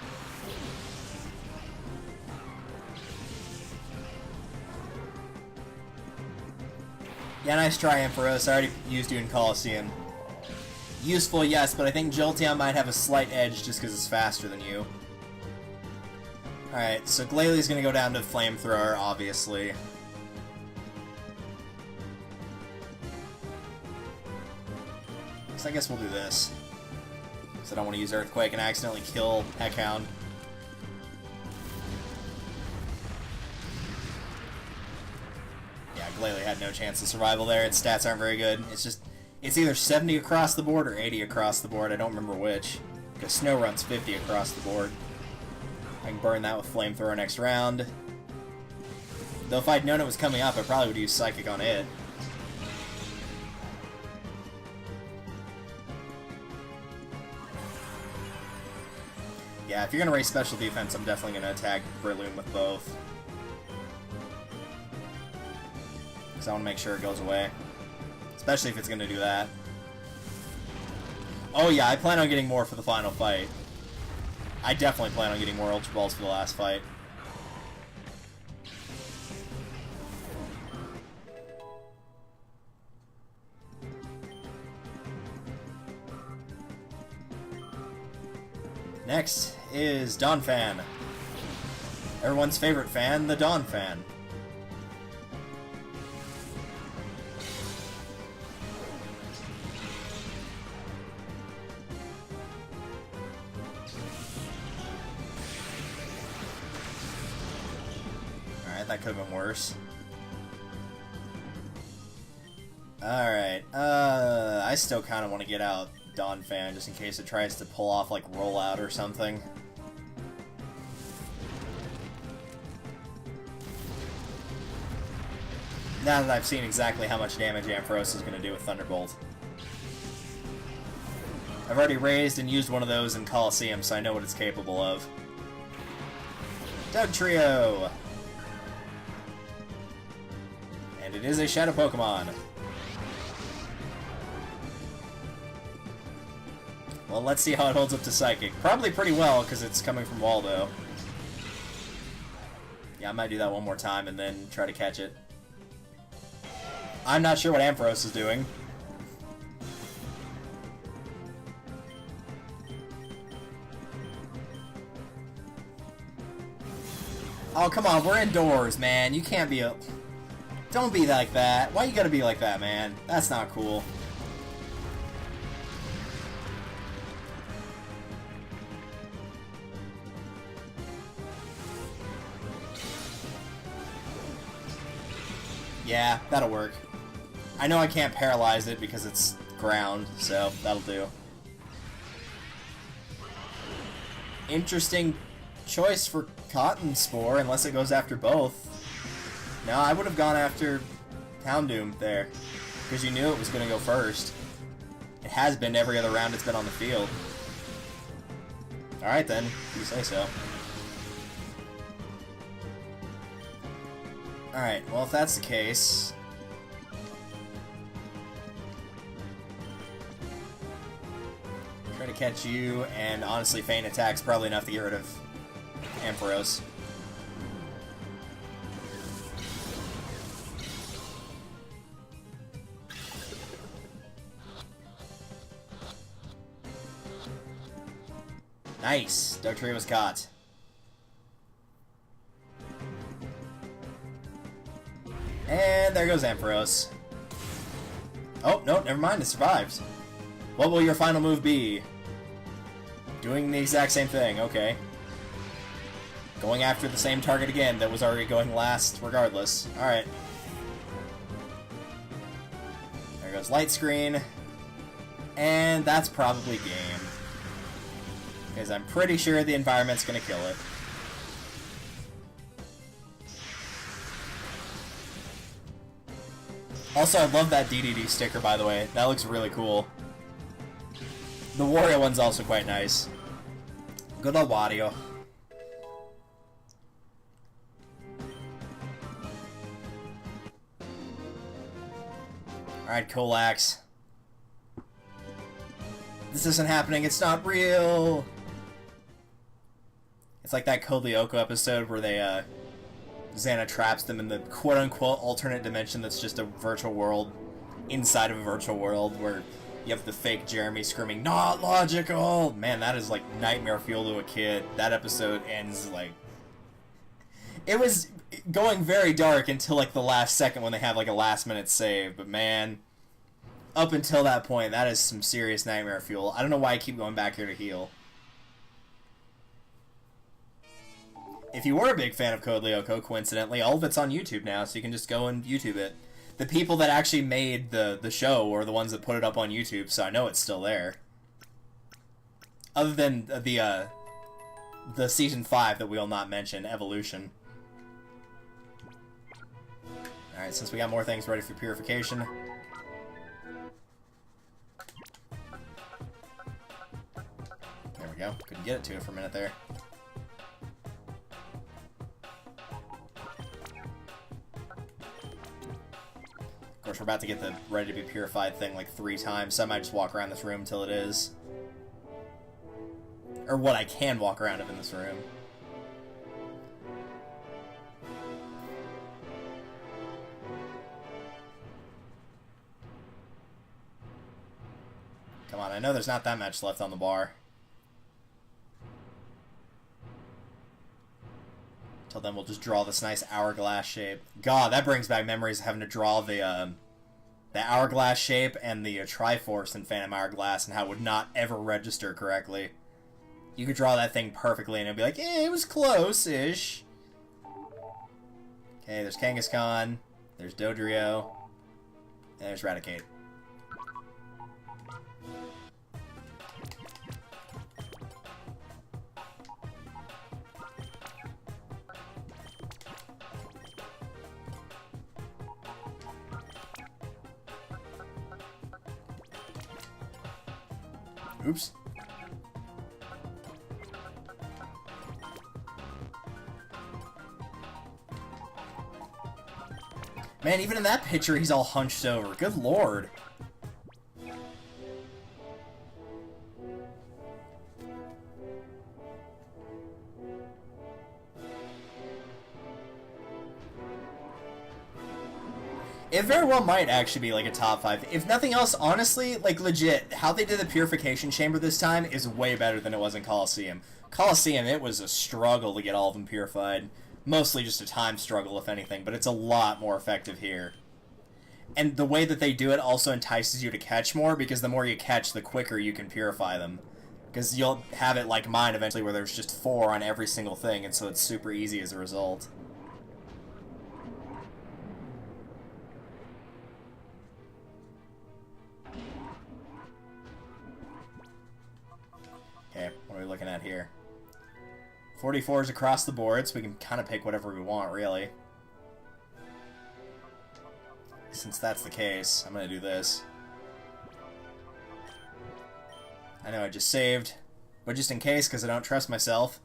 Yeah, nice try, Ampharos. I already used you in Colosseum. Useful, yes, but I think Jolteon might have a slight edge just because it's faster than you. Alright, so Glalie is going to go down to Flamethrower, obviously. So I guess we'll do this. Because I don't want to use Earthquake and accidentally kill Heckhound. Glalie had no chance of survival there. Its stats aren't very good. It's just, it's either 70 across the board or 80 across the board. I don't remember which. Because Snow Run's 50 across the board. I can burn that with Flamethrower next round. Though if I'd known it was coming up, I probably would use Psychic on it. Yeah, if you're going to raise special defense, I'm definitely going to attack Breloom with both. Because I want to make sure it goes away. Especially if it's going to do that. Oh yeah, I plan on getting more for the final fight. I definitely plan on getting more Ultra Balls for the last fight. Next is Donphan. Everyone's favorite fan, the Donphan. That could have been worse. Alright, I still kind of want to get out Donphan just in case it tries to pull off, like, Rollout or something. Now that I've seen exactly how much damage Ampharos is going to do with Thunderbolt. I've already raised and used one of those in Colosseum, so I know what it's capable of. Dugtrio! And it is a Shadow Pokemon. Well, let's see how it holds up to Psychic. Probably pretty well, because it's coming from Waldo. Yeah, I might do that one more time and then try to catch it. I'm not sure what Ampharos is doing. Oh, come on, we're indoors, man. You can't be a... Don't be like that. Why you gotta be like that, man? That's not cool. Yeah, that'll work. I know I can't paralyze it because it's ground, so that'll do. Interesting choice for Cotton Spore, unless it goes after both. No, I would have gone after Houndoom there, because you knew it was going to go first. It has been every other round it's been on the field. Alright then, if you say so. Alright, well if that's the case... Try to catch you, and honestly Feint Attack's probably enough to get rid of Ampharos. Nice! Dugtrio was caught. And there goes Ampharos. Oh, no, never mind, it survived. What will your final move be? Doing the exact same thing, okay. Going after the same target again that was already going last regardless. Alright. There goes Light Screen. And that's probably game. Because I'm pretty sure the environment's gonna kill it. Also, I love that DDD sticker, by the way. That looks really cool. The Wario one's also quite nice. Good old Wario. Alright, Colax. This isn't happening, it's not real! It's like that Code Lyoko episode where they, Xana traps them in the quote-unquote alternate dimension that's just a virtual world inside of a virtual world where you have the fake Jeremy screaming, "Not logical!" Man, that is like nightmare fuel to a kid. That episode ends like... It was going very dark until like the last second when they have like a last-minute save, but man, up until that point, that is some serious nightmare fuel. I don't know why I keep going back here to heal. If you were a big fan of Code Lyoko, coincidentally, all of it's on YouTube now, so you can just go and YouTube it. The people that actually made the show are the ones that put it up on YouTube, so I know it's still there. Other than the Season 5 that we will not mention, Evolution. Alright, since we got more things ready for purification. There we go. Couldn't get it to it for a minute there. Of course, we're about to get the ready to be purified thing like 3 times, so I might just walk around this room till it is. Or what I can walk around in this room. Come on, I know there's not that much left on the bar. Till then, we'll just draw this nice hourglass shape. God, that brings back memories of having to draw the hourglass shape and the Triforce in Phantom Hourglass and how it would not ever register correctly. You could draw that thing perfectly and it'd be like, eh, it was close-ish. Okay, there's Kangaskhan, there's Dodrio, and there's Raticate. Oops. Man, even in that picture, he's all hunched over. Good lord. It very well might actually be like a top 5. If nothing else, honestly, like legit, how they did the purification chamber this time is way better than it was in Colosseum. Colosseum, it was a struggle to get all of them purified. Mostly just a time struggle, if anything, but it's a lot more effective here. And the way that they do it also entices you to catch more, because the more you catch, the quicker you can purify them. Because you'll have it like mine eventually, where there's just 4 on every single thing, and so it's super easy as a result. Okay, what are we looking at here? 44s across the board, so we can kind of pick whatever we want, really. Since that's the case, I'm going to do this. I know I just saved, but just in case, because I don't trust myself.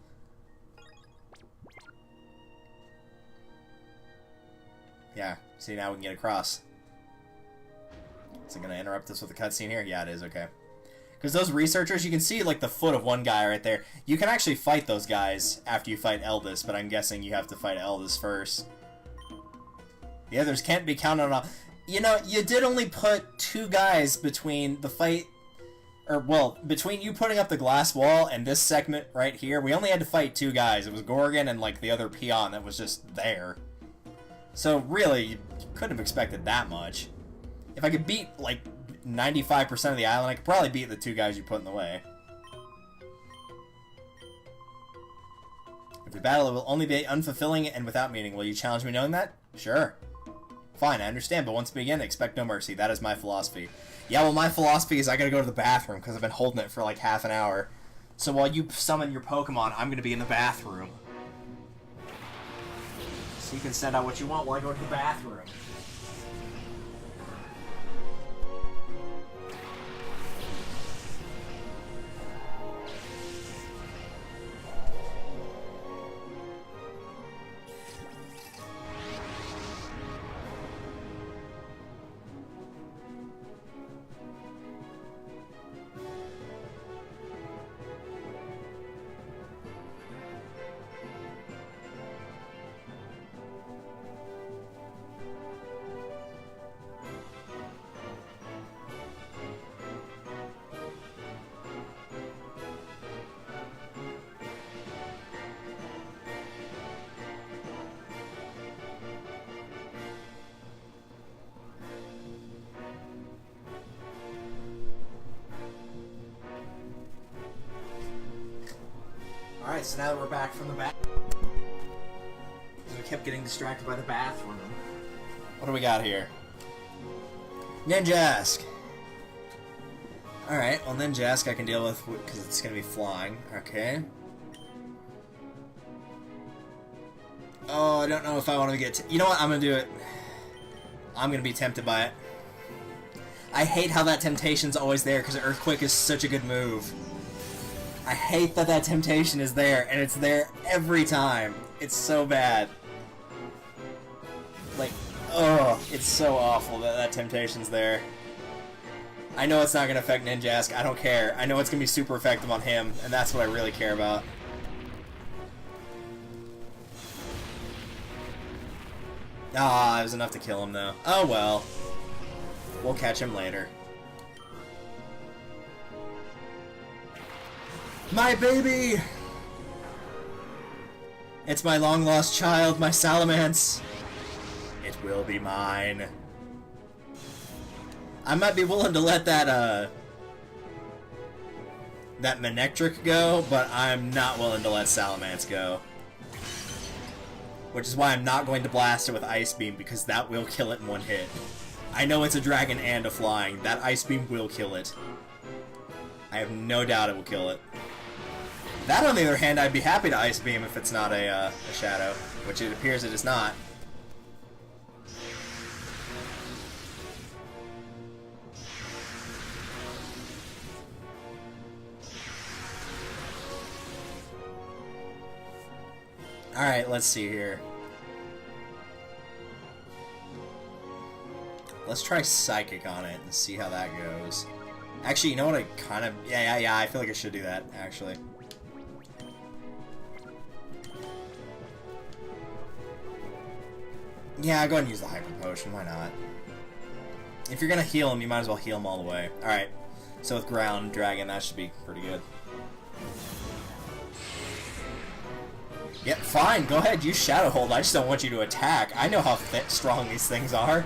Yeah, see, now we can get across. Is it going to interrupt us with a cutscene here? Yeah, it is, okay. Because those researchers, you can see, like, the foot of one guy right there. You can actually fight those guys after you fight Eldes, but I'm guessing you have to fight Eldes first. The others can't be counted on. You know, you did only put 2 guys between the fight... Or, well, between you putting up the glass wall and this segment right here, we only had to fight 2 guys. It was Gorgon and, like, the other peon that was just there. So, really, you couldn't have expected that much. If I could beat, like... 95% of the island, I could probably beat the 2 guys you put in the way. If we battle, it will only be unfulfilling and without meaning. Will you challenge me knowing that? Sure. Fine, I understand, but once we begin, expect no mercy. That is my philosophy. Yeah, well, my philosophy is I gotta go to the bathroom, because I've been holding it for like half an hour. So while you summon your Pokemon, I'm gonna be in the bathroom. So you can send out what you want while I go to the bathroom. Alright, so now that we're back from the bath... We kept getting distracted by the bathroom. What do we got here? Ninjask! Alright, well Ninjask I can deal with because it's going to be flying. Okay. Oh, I don't know if I want to get... You know what? I'm going to do it. I'm going to be tempted by it. I hate how that temptation's always there because Earthquake is such a good move. I hate that that temptation is there, and it's there every time. It's so bad. Like, ugh, it's so awful that that temptation's there. I know it's not going to affect Ninjask, I don't care. I know it's going to be super effective on him, and that's what I really care about. Ah, it was enough to kill him, though. Oh well. We'll catch him later. My baby! It's my long-lost child, my Salamence. It will be mine. I might be willing to let that, that Manectric go, but I'm not willing to let Salamence go. Which is why I'm not going to blast it with Ice Beam, because that will kill it in one hit. I know it's a dragon and a flying. That Ice Beam will kill it. I have no doubt it will kill it. That, on the other hand, I'd be happy to Ice Beam if it's not a Shadow, which it appears it is not. Alright, let's see here. Let's try Psychic on it and see how that goes. Actually, you know what? I kind of... Yeah, I feel like I should do that, actually. Yeah, go ahead and use the Hyper Potion. Why not? If you're gonna heal him, you might as well heal him all the way. Alright. So with Ground Dragon, that should be pretty good. Yep, fine. Go ahead, use Shadow Hold. I just don't want you to attack. I know how strong these things are.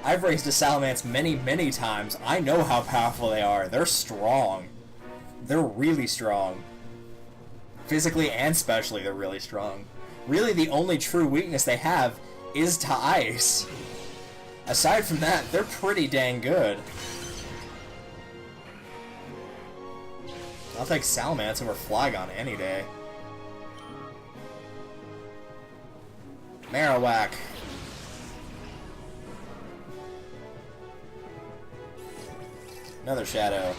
I've raised a Salamence many, many times. I know how powerful they are. They're strong. They're really strong. Physically and specially, they're really strong. Really, the only true weakness they have is to ice. Aside from that, they're pretty dang good. I'll take Salamence over Flygon any day. Marowak. Another Shadow.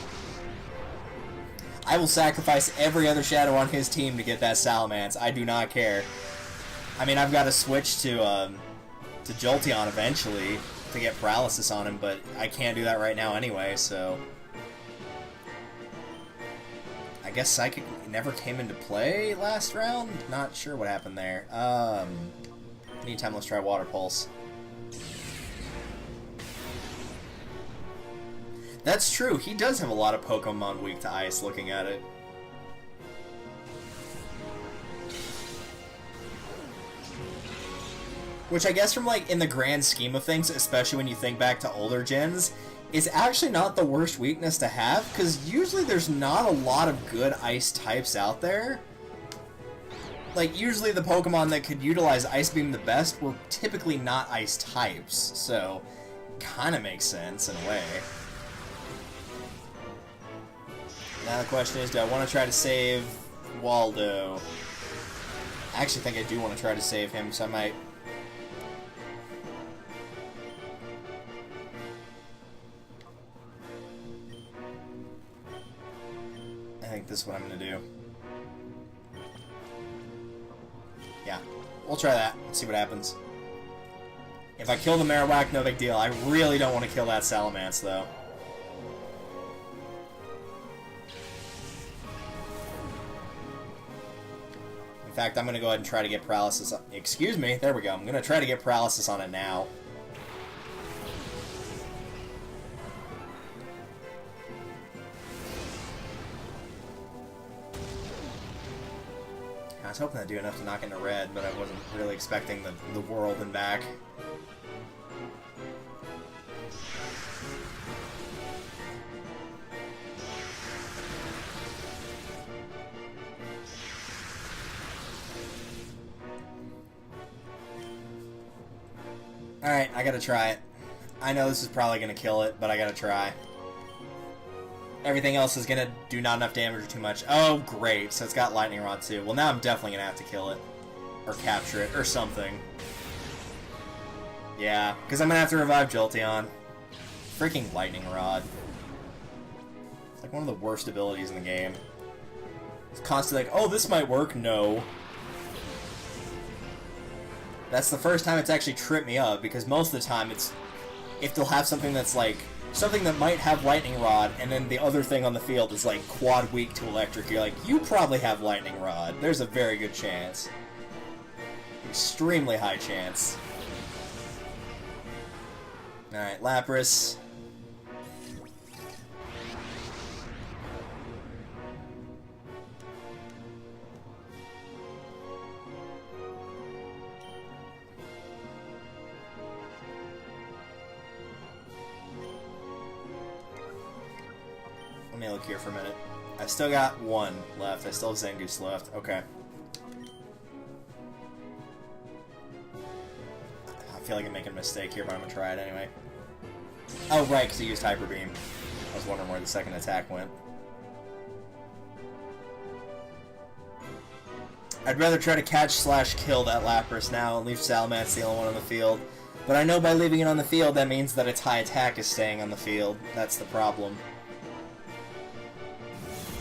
I will sacrifice every other Shadow on his team to get that Salamence. I do not care. I mean, I've got to switch to Jolteon eventually to get Paralysis on him, but I can't do that right now anyway, so... I guess Psychic never came into play last round? Not sure what happened there. Meantime, let's try Water Pulse. That's true, he does have a lot of Pokemon weak to ice, looking at it. Which I guess from, like, in the grand scheme of things, especially when you think back to older gens, is actually not the worst weakness to have, because usually there's not a lot of good ice types out there. Like, usually the Pokemon that could utilize Ice Beam the best were typically not ice types, so kinda makes sense in a way. Now the question is, do I want to try to save Waldo? I actually think I do want to try to save him, so I might... I think this is what I'm going to do. Yeah, we'll try that and see what happens. If I kill the Marowak, no big deal. I really don't want to kill that Salamence, though. In fact, I'm going to go ahead and try to get Paralysis on... Excuse me, there we go. I'm going to try to get Paralysis on it now. I was hoping I'd do enough to knock into red, but I wasn't really expecting the world and back. Alright, I gotta try it. I know this is probably gonna kill it, but I gotta try. Everything else is gonna do not enough damage or too much. Oh, great. So it's got Lightning Rod too. Well, now I'm definitely gonna have to kill it. Or capture it, or something. Yeah, because I'm gonna have to revive Jolteon. Freaking Lightning Rod. It's like one of the worst abilities in the game. It's constantly like, oh, this might work. No. That's the first time it's actually tripped me up, because most of the time it's... If they'll have something that's like... Something that might have Lightning Rod, and then the other thing on the field is like quad weak to electric, you're like, you probably have Lightning Rod. There's a very good chance. Extremely high chance. Alright, Lapras. Let me look here for a minute. I've still got one left. I still have Zangoose left. Okay. I feel like I'm making a mistake here, but I'm going to try it anyway. Oh, right, because he used Hyper Beam. I was wondering where the second attack went. I'd rather try to catch/kill that Lapras now and leave Salamence the only one on the field. But I know by leaving it on the field, that means that its high attack is staying on the field. That's the problem.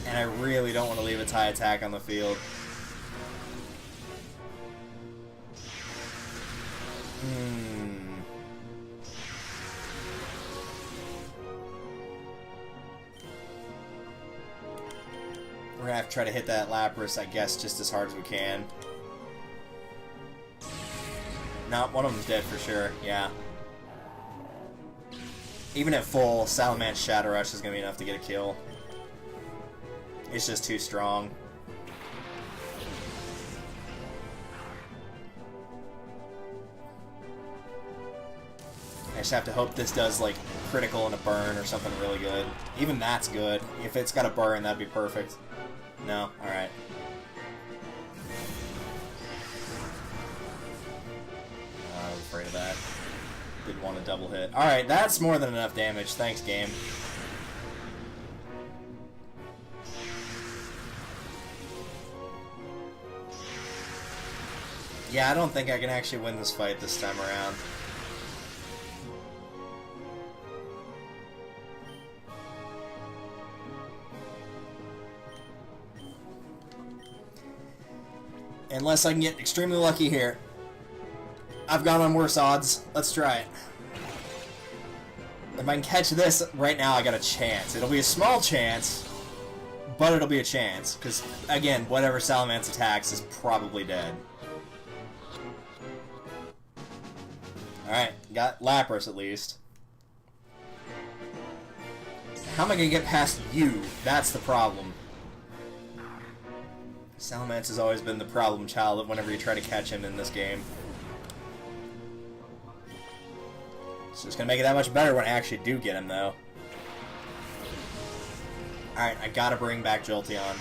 And I really don't want to leave its high attack on the field. try to hit that Lapras, I guess, just as hard as we can. No, one of them's dead for sure, yeah. Even at full, Salamence Shadow Rush is going to be enough to get a kill. It's just too strong. I just have to hope this does, like, critical and a burn or something really good. Even that's good. If it's got a burn, that'd be perfect. No? Alright. I was afraid of that. Didn't want a double hit. Alright, that's more than enough damage. Thanks, game. Yeah, I don't think I can actually win this fight this time around. Unless I can get extremely lucky here. I've gone on worse odds. Let's try it. If I can catch this right now, I got a chance. It'll be a small chance, but it'll be a chance. Because, again, whatever Salamence attacks is probably dead. Alright, got Lapras at least. How am I going to get past you? That's the problem. Salamence has always been the problem child whenever you try to catch him in this game. So it's going to make it that much better when I actually do get him, though. Alright, I gotta bring back Jolteon.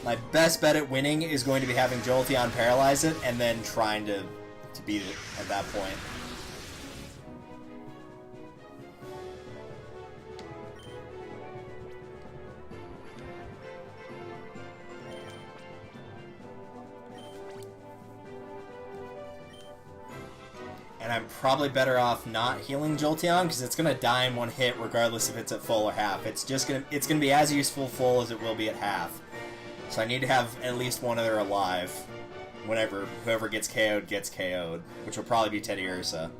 My best bet at winning is going to be having Jolteon paralyze it, and then trying to beat it at that point. And I'm probably better off not healing Jolteon, because it's gonna die in one hit regardless if it's at full or half. It's gonna be as useful full as it will be at half. So I need to have at least one other alive. Whenever whoever gets KO'd, which will probably be Teddiursa.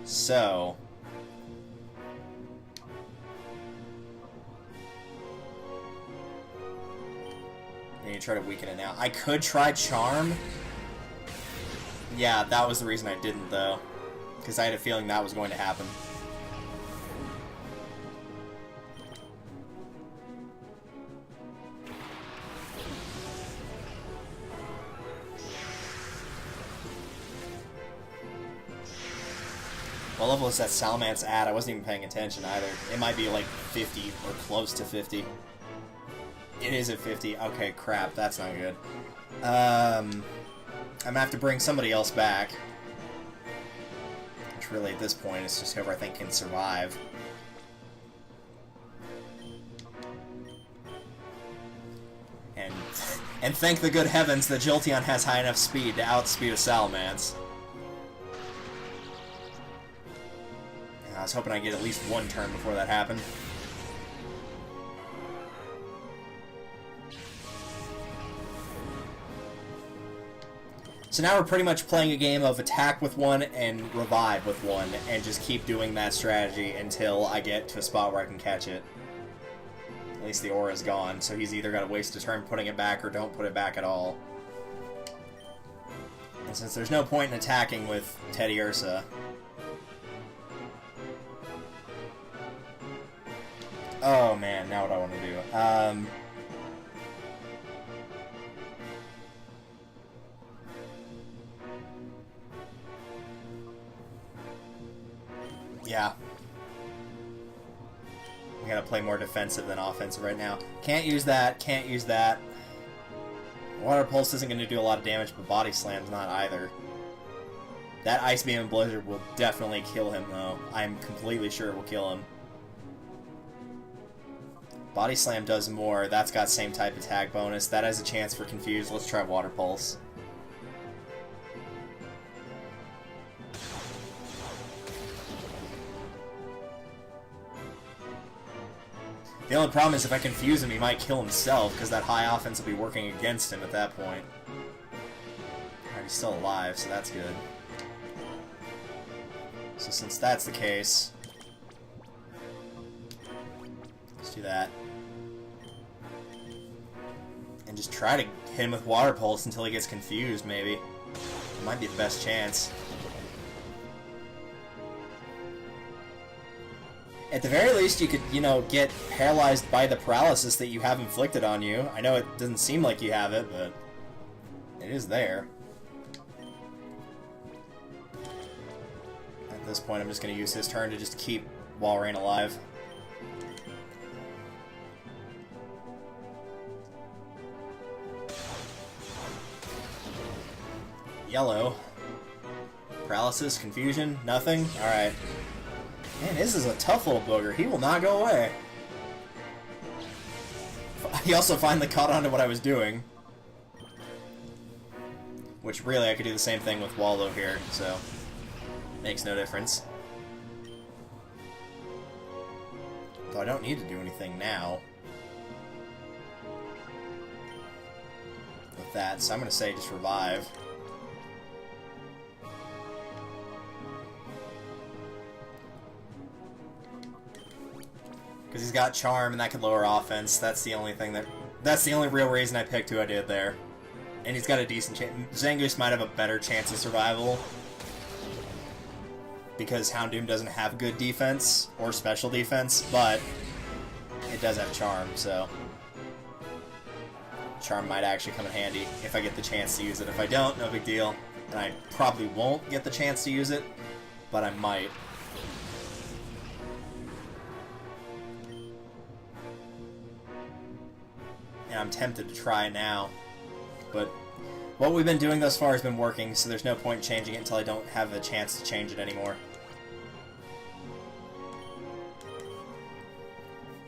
So I need to try to weaken it now. I could try Charm. Yeah, that was the reason I didn't, though. Because I had a feeling that was going to happen. What level is that Salamence at? I wasn't even paying attention either. It might be like 50 or close to 50. It is at 50. Okay, crap. That's not good. I'm gonna have to bring somebody else back. Which really, at this point, is just whoever I think can survive. And thank the good heavens that Jolteon has high enough speed to outspeed a Salamence. I was hoping I'd get at least one turn before that happened. So now we're pretty much playing a game of attack with one and revive with one, and just keep doing that strategy until I get to a spot where I can catch it. At least the aura's gone, so he's either got to waste a turn putting it back or don't put it back at all. And since there's no point in attacking with Teddiursa, oh man, now what I want to do. Yeah. We gotta play more defensive than offensive right now. Can't use that, can't use that. Water Pulse isn't gonna do a lot of damage, but Body Slam's not either. That Ice Beam and Blizzard will definitely kill him, though. I'm completely sure it will kill him. Body Slam does more. That's got same type attack bonus. That has a chance for Confuse. Let's try Water Pulse. The only problem is if I confuse him, he might kill himself, because that high offense will be working against him at that point. Alright, he's still alive, so that's good. So since that's the case, let's do that. just try to hit him with Water Pulse until he gets confused, maybe. It might be the best chance. At the very least, you could, you know, get paralyzed by the paralysis that you have inflicted on you. I know it doesn't seem like you have it, but it is there. At this point, I'm just going to use his turn to just keep Walrein alive. Yellow. Paralysis, confusion, nothing? Alright. Man, this is a tough little booger. He will not go away. He also finally caught on to what I was doing. Which, really, I could do the same thing with Wallow here, so... makes no difference. Though I don't need to do anything now. With that, so I'm going to say just revive. Because he's got Charm, and that could lower offense. That's the only thing that... that's the only real reason I picked who I did there. And he's got a decent chance. Zangoose might have a better chance of survival. Because Houndoom doesn't have good defense, or special defense, but it does have Charm, so... Charm might actually come in handy if I get the chance to use it. If I don't, no big deal. And I probably won't get the chance to use it, but I might. And I'm tempted to try now, but what we've been doing thus far has been working, so there's no point in changing it until I don't have a chance to change it anymore.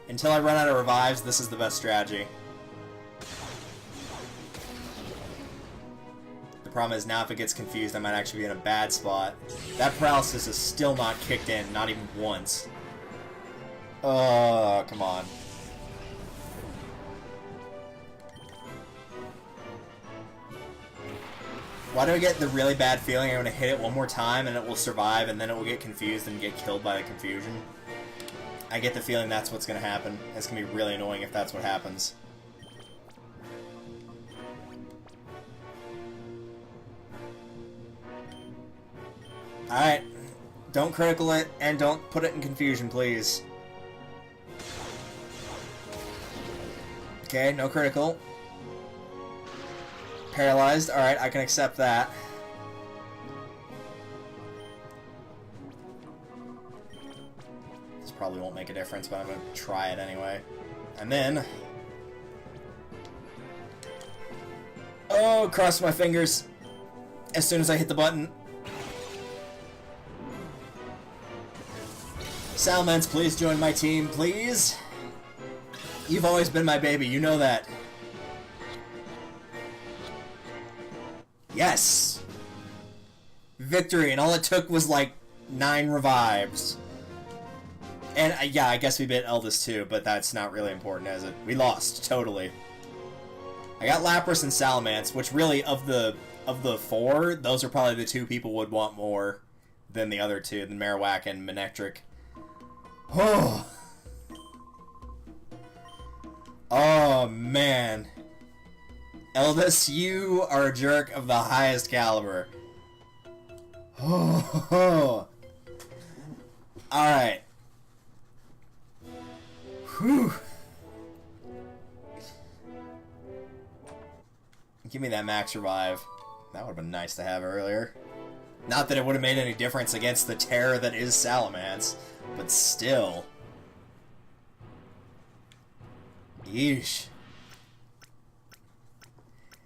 Until I run out of revives, this is the best strategy. The problem is now if it gets confused, I might actually be in a bad spot. That paralysis is still not kicked in, not even once. Oh, come on. Why do I get the really bad feeling I'm going to hit it one more time and it will survive and then it will get confused and get killed by the confusion? I get the feeling that's what's going to happen. It's going to be really annoying if that's what happens. Alright. Don't critical it and don't put it in confusion, please. Okay, no critical. Paralyzed. Alright, I can accept that. This probably won't make a difference, but I'm going to try it anyway. And then... oh, cross my fingers as soon as I hit the button. Salamence, please join my team, please. You've always been my baby, you know that. Yes! Victory, and all it took was like 9 revives. And yeah, I guess we bit Eldes too, but that's not really important, is it? We lost, totally. I got Lapras and Salamence, which really, of the 4, those are probably the 2 people would want more than the other 2, than Marowak and Manectric. Oh! Oh, man. Eldes, you are a jerk of the highest caliber. Oh. Alright. Whew. Give me that max revive. That would have been nice to have earlier. Not that it would have made any difference against the terror that is Salamence, but still. Yeesh.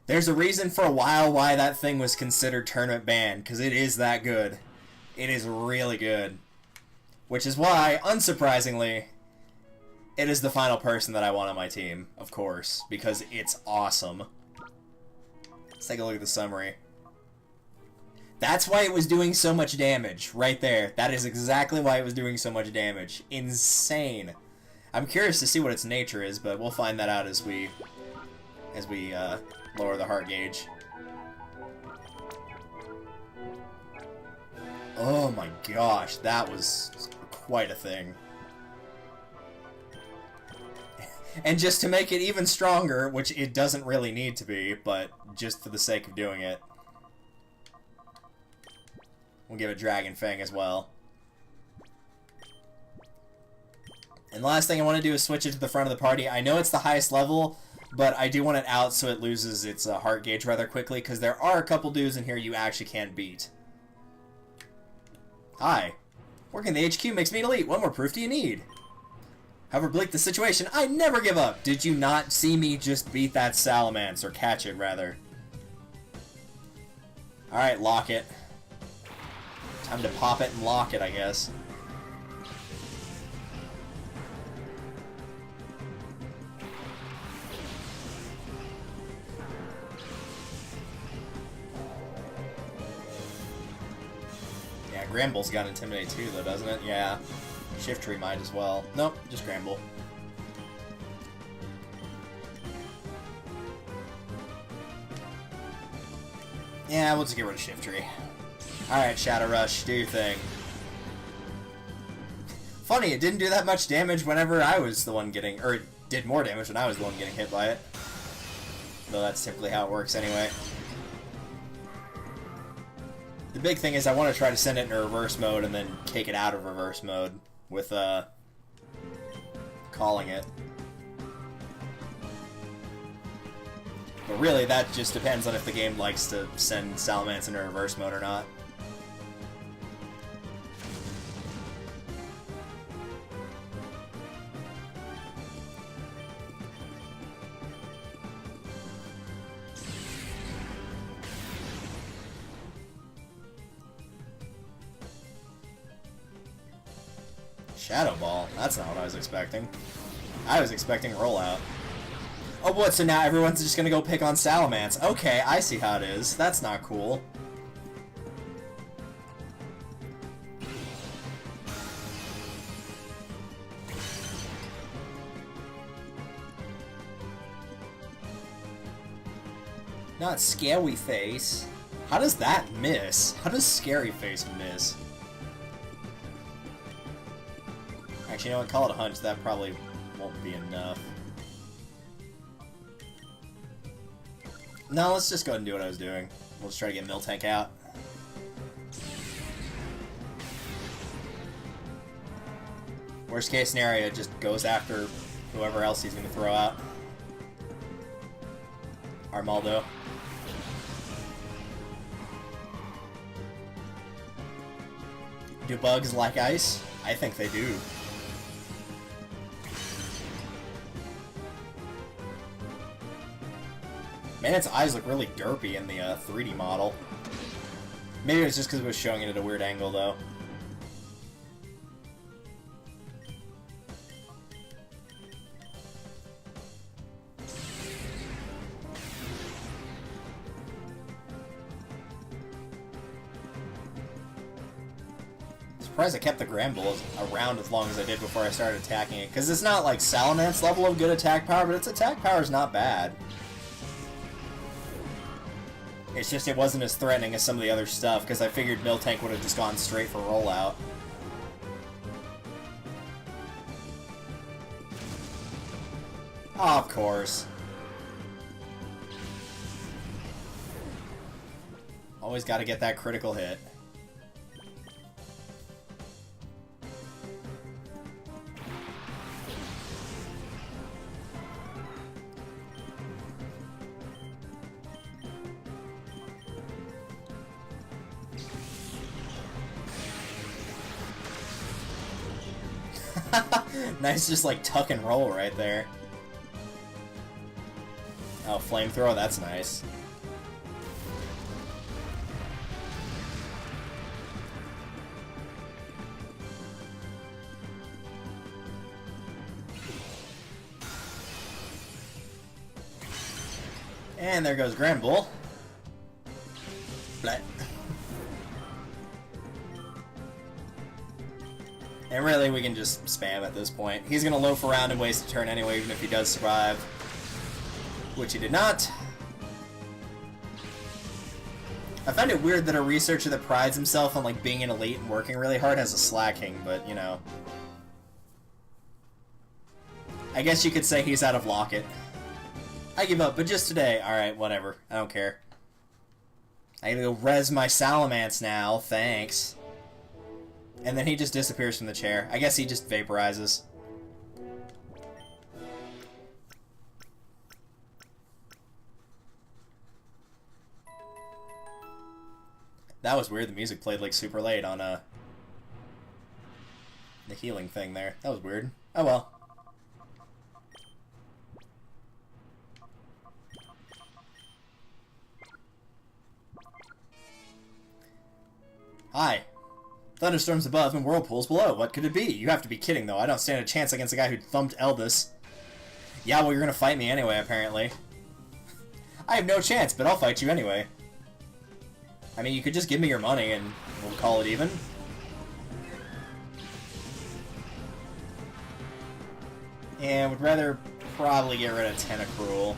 There's a reason for a while why that thing was considered tournament banned, because it is that good. It is really good. Which is why, unsurprisingly, it is the final person that I want on my team, of course, because it's awesome. Let's take a look at the summary. That's why it was doing so much damage, right there. That is exactly why it was doing so much damage. Insane. I'm curious to see what its nature is, but we'll find that out as we lower the heart gauge. Oh my gosh, that was quite a thing. And just to make it even stronger, which it doesn't really need to be, but just for the sake of doing it, we'll give it Dragon Fang as well. And the last thing I want to do is switch it to the front of the party. I know it's the highest level, but I do want it out so it loses its heart gauge rather quickly, because there are a couple dudes in here you actually can't beat. Hi. Working the HQ makes me an elite. What more proof do you need? However bleak the situation, I never give up! Did you not see me just beat that Salamence, or catch it, rather? Alright, lock it. Time to pop it and lock it, I guess. Yeah, Gramble's got Intimidate too, though, doesn't it? Yeah. Shift Tree might as well. Nope, just Gramble. Yeah, we'll just get rid of Shift Tree. Alright, Shadow Rush, do your thing. Funny, it didn't do that much damage whenever I was the one getting... Or it did more damage when I was the one getting hit by it. Though that's typically how it works anyway. The big thing is I want to try to send it into reverse mode and then take it out of reverse mode with, calling it. But really, that just depends on if the game likes to send Salamence into reverse mode or not. Shadow Ball? That's not what I was expecting. I was expecting Rollout. Oh, what? So now everyone's just gonna go pick on Salamence. Okay, I see how it is. That's not cool. Not Scary Face. How does that miss? How does Scary Face miss? Actually, you know what? Call it a hunch. That probably won't be enough. No, let's just go ahead and do what I was doing. We'll just try to get Miltank out. Worst case scenario, it just goes after whoever else he's going to throw out. Armaldo. Do bugs like ice? I think they do. Man, its eyes look really derpy in the 3D model. Maybe it's just because it was showing it at a weird angle, though. Surprised I kept the Gramble around as long as I did before I started attacking it, because it's not like Salamence level of good attack power, but its attack power is not bad. It's just it wasn't as threatening as some of the other stuff, because I figured Miltank would have just gone straight for rollout. Oh, of course. Always gotta get that critical hit. Nice, just like tuck and roll right there. Oh, flamethrower, that's nice. And there goes Gramble. Blah. And really, we can just spam at this point. He's going to loaf around and waste a turn anyway, even if he does survive. Which he did not. I find it weird that a researcher that prides himself on like being an elite and working really hard has a slacking, but you know. I guess you could say he's out of Locket. I give up, but just today. Alright, whatever. I don't care. I gotta go res my Salamence now, thanks. And then he just disappears from the chair. I guess he just vaporizes. That was weird, the music played like super late on the healing thing there. That was weird. Oh well. Hi. Thunderstorms above and whirlpools below. What could it be? You have to be kidding, though. I don't stand a chance against a guy who thumped Eldes. Yeah, well, you're gonna fight me anyway, apparently. I have no chance, but I'll fight you anyway. I mean, you could just give me your money and we'll call it even. And would rather probably get rid of Tentacruel.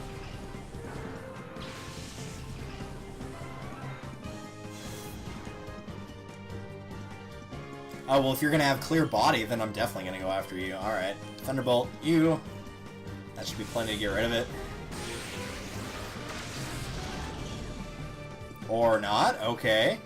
Oh, well, if you're gonna have clear body, then I'm definitely gonna go after you. Alright. Thunderbolt, you. That should be plenty to get rid of it. Or not, okay.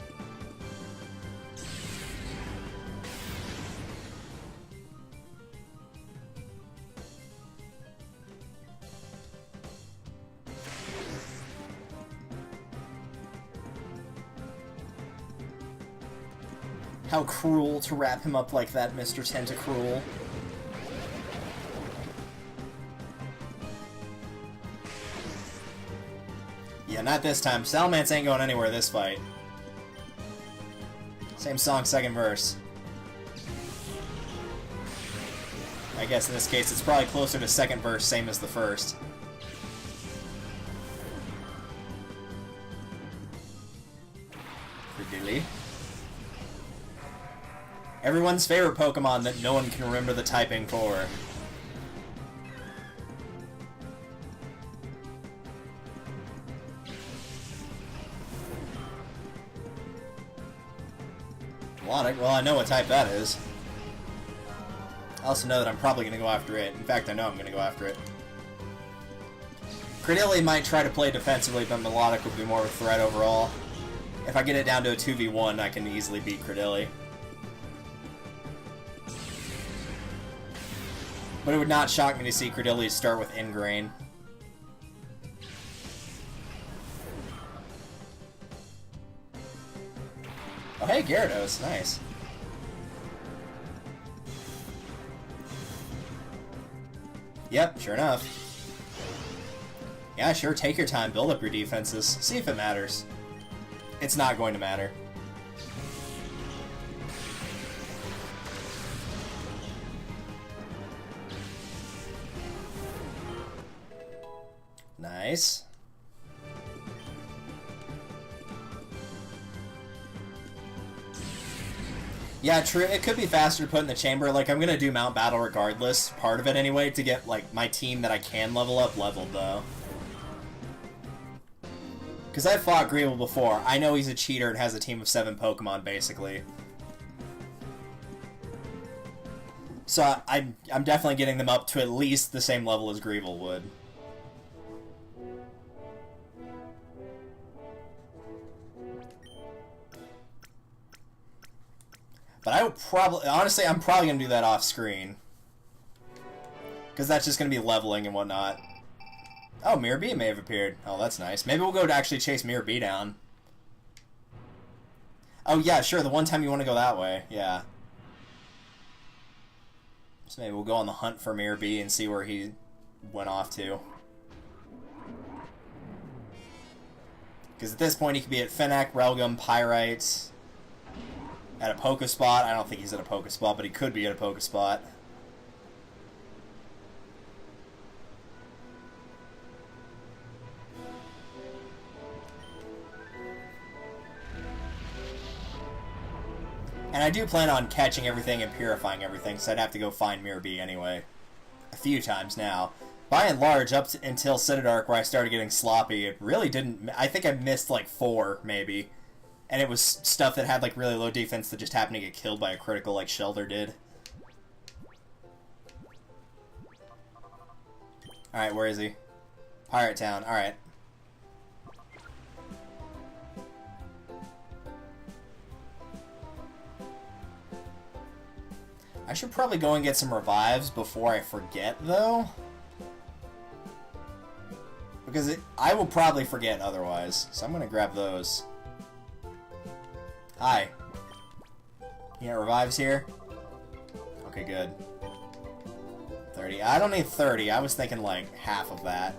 How cruel to wrap him up like that, Mr. Tentacruel. Yeah, not this time. Salamence ain't going anywhere this fight. Same song, second verse. I guess in this case it's probably closer to second verse, same as the first. Credilly. Everyone's favorite Pokemon that no one can remember the typing for. Melodic? Well, I know what type that is. I also know that I'm probably going to go after it. In fact, I know I'm going to go after it. Credilly might try to play defensively, but Melodic would be more of a threat overall. If I get it down to a 2v1, I can easily beat Credilly. But it would not shock me to see Credilly start with Ingrain. Oh hey, Gyarados, nice. Yep, sure enough. Yeah, sure, take your time, build up your defenses, see if it matters. It's not going to matter. Nice. Yeah, true. It could be faster to put in the chamber. Like, I'm gonna do Mount Battle regardless, part of it anyway, to get, like, my team that I can level up leveled, though. Because I've fought Greeble before. I know he's a cheater and has a team of 7 Pokemon, basically. So I'm definitely getting them up to at least the same level as Greeble would. But I would probably... Honestly, I'm probably going to do that off-screen. Because that's just going to be leveling and whatnot. Oh, Mirror B may have appeared. Oh, that's nice. Maybe we'll go to actually chase Mirror B down. Oh, yeah, sure. The one time you want to go that way. Yeah. So maybe we'll go on the hunt for Mirror B and see where he went off to. Because at this point, he could be at Fennec, Relgum, Pyrite... At a Pokespot. I don't think he's at a Pokespot, but he could be at a Pokespot. And I do plan on catching everything and purifying everything, so I'd have to go find Mirror B anyway. A few times now. By and large, up until Citadark, where I started getting sloppy, it really didn't... I think I missed like 4, maybe. And it was stuff that had like really low defense that just happened to get killed by a critical like Shelter did. Alright, where is he? Pirate Town, alright. I should probably go and get some revives before I forget, though. Because I will probably forget otherwise. So I'm going to grab those. Hi. You got revives here? Okay, good. 30. I don't need 30. I was thinking like half of that.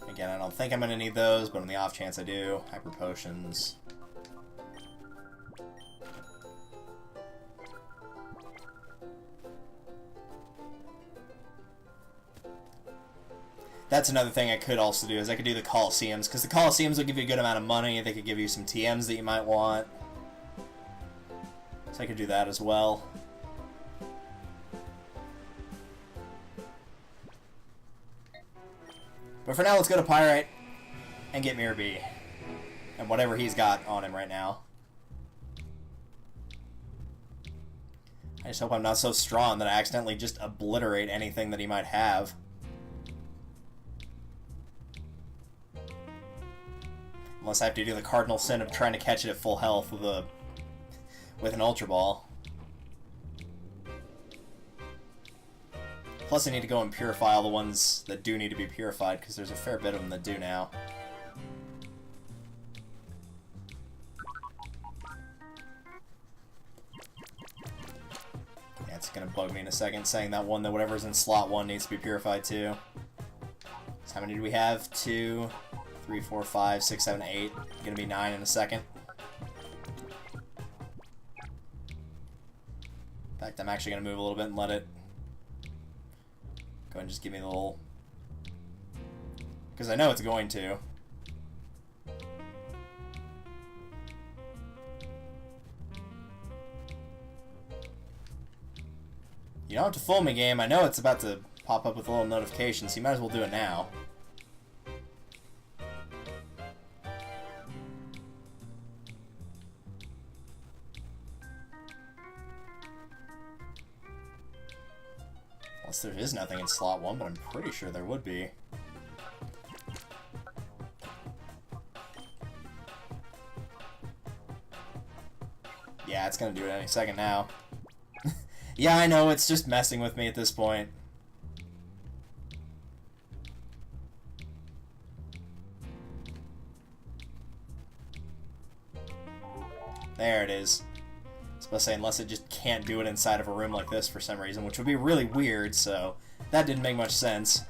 Again, I don't think I'm going to need those, but on the off chance I do, hyper potions. That's another thing I could also do, is I could do the Colosseums, because the Colosseums will give you a good amount of money, they could give you some TMs that you might want. So I could do that as well. But for now, let's go to Pyrite and get Mirror B. And whatever he's got on him right now. I just hope I'm not so strong that I accidentally just obliterate anything that he might have. Unless I have to do the cardinal sin of trying to catch it at full health with an Ultra Ball. Plus I need to go and purify all the ones that do need to be purified, because there's a fair bit of them that do now. Yeah, it's gonna bug me in a second, saying that one, that whatever's in slot 1 needs to be purified too. So how many do we have? 2, 3, 4, 5, 6, 7, 8. Gonna be 9 in a second. In fact, I'm actually gonna move a little bit and let it go ahead and just give me a little... because I know it's going to. You don't have to fool me, game. I know it's about to pop up with a little notification, so you might as well do it now. Unless there is nothing in slot 1, but I'm pretty sure there would be. Yeah, it's gonna do it any second now. Yeah, I know, it's just messing with me at this point. There it is. I was about to say, unless it just can't do it inside of a room like this for some reason, which would be really weird, so that didn't make much sense.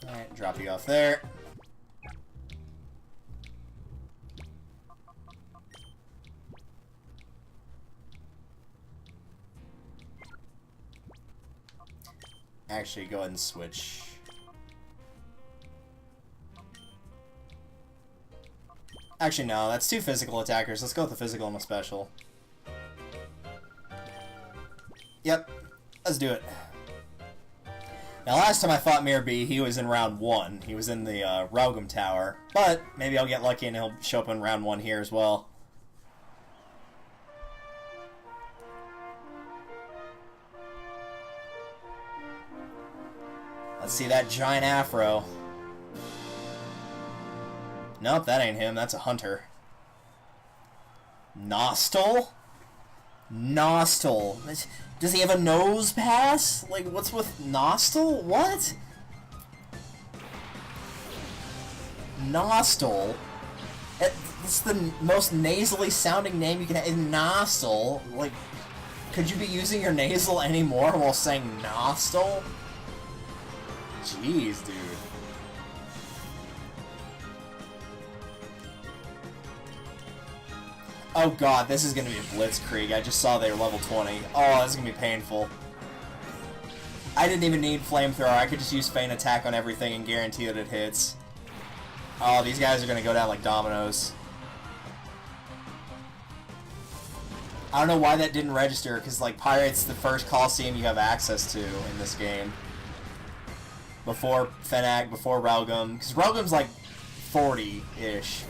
Alright, drop you off there. Actually, go ahead and switch. Actually, no, that's 2 physical attackers. Let's go with the physical and the special. Yep, let's do it. Now, last time I fought Mirror B, he was in round 1. He was in the Raugum Tower. But maybe I'll get lucky and he'll show up in round 1 here as well. Let's see that giant afro. Nope, that ain't him. That's a hunter. Nostal? Nostal. Does he have a nose pass? Like, what's with Nostal? What? Nostal? It's the most nasally sounding name you can have. Nostal? Like, could you be using your nasal anymore while saying Nostal? Jeez, dude. Oh god, this is gonna be a Blitzkrieg. I just saw they were level 20. Oh, this is gonna be painful. I didn't even need Flamethrower. I could just use Feint Attack on everything and guarantee that it hits. Oh, these guys are gonna go down like dominoes. I don't know why that didn't register, because like Pirate's the first Coliseum you have access to in this game. Before Fenac, before Raugum. Because Raugum's like 40-ish.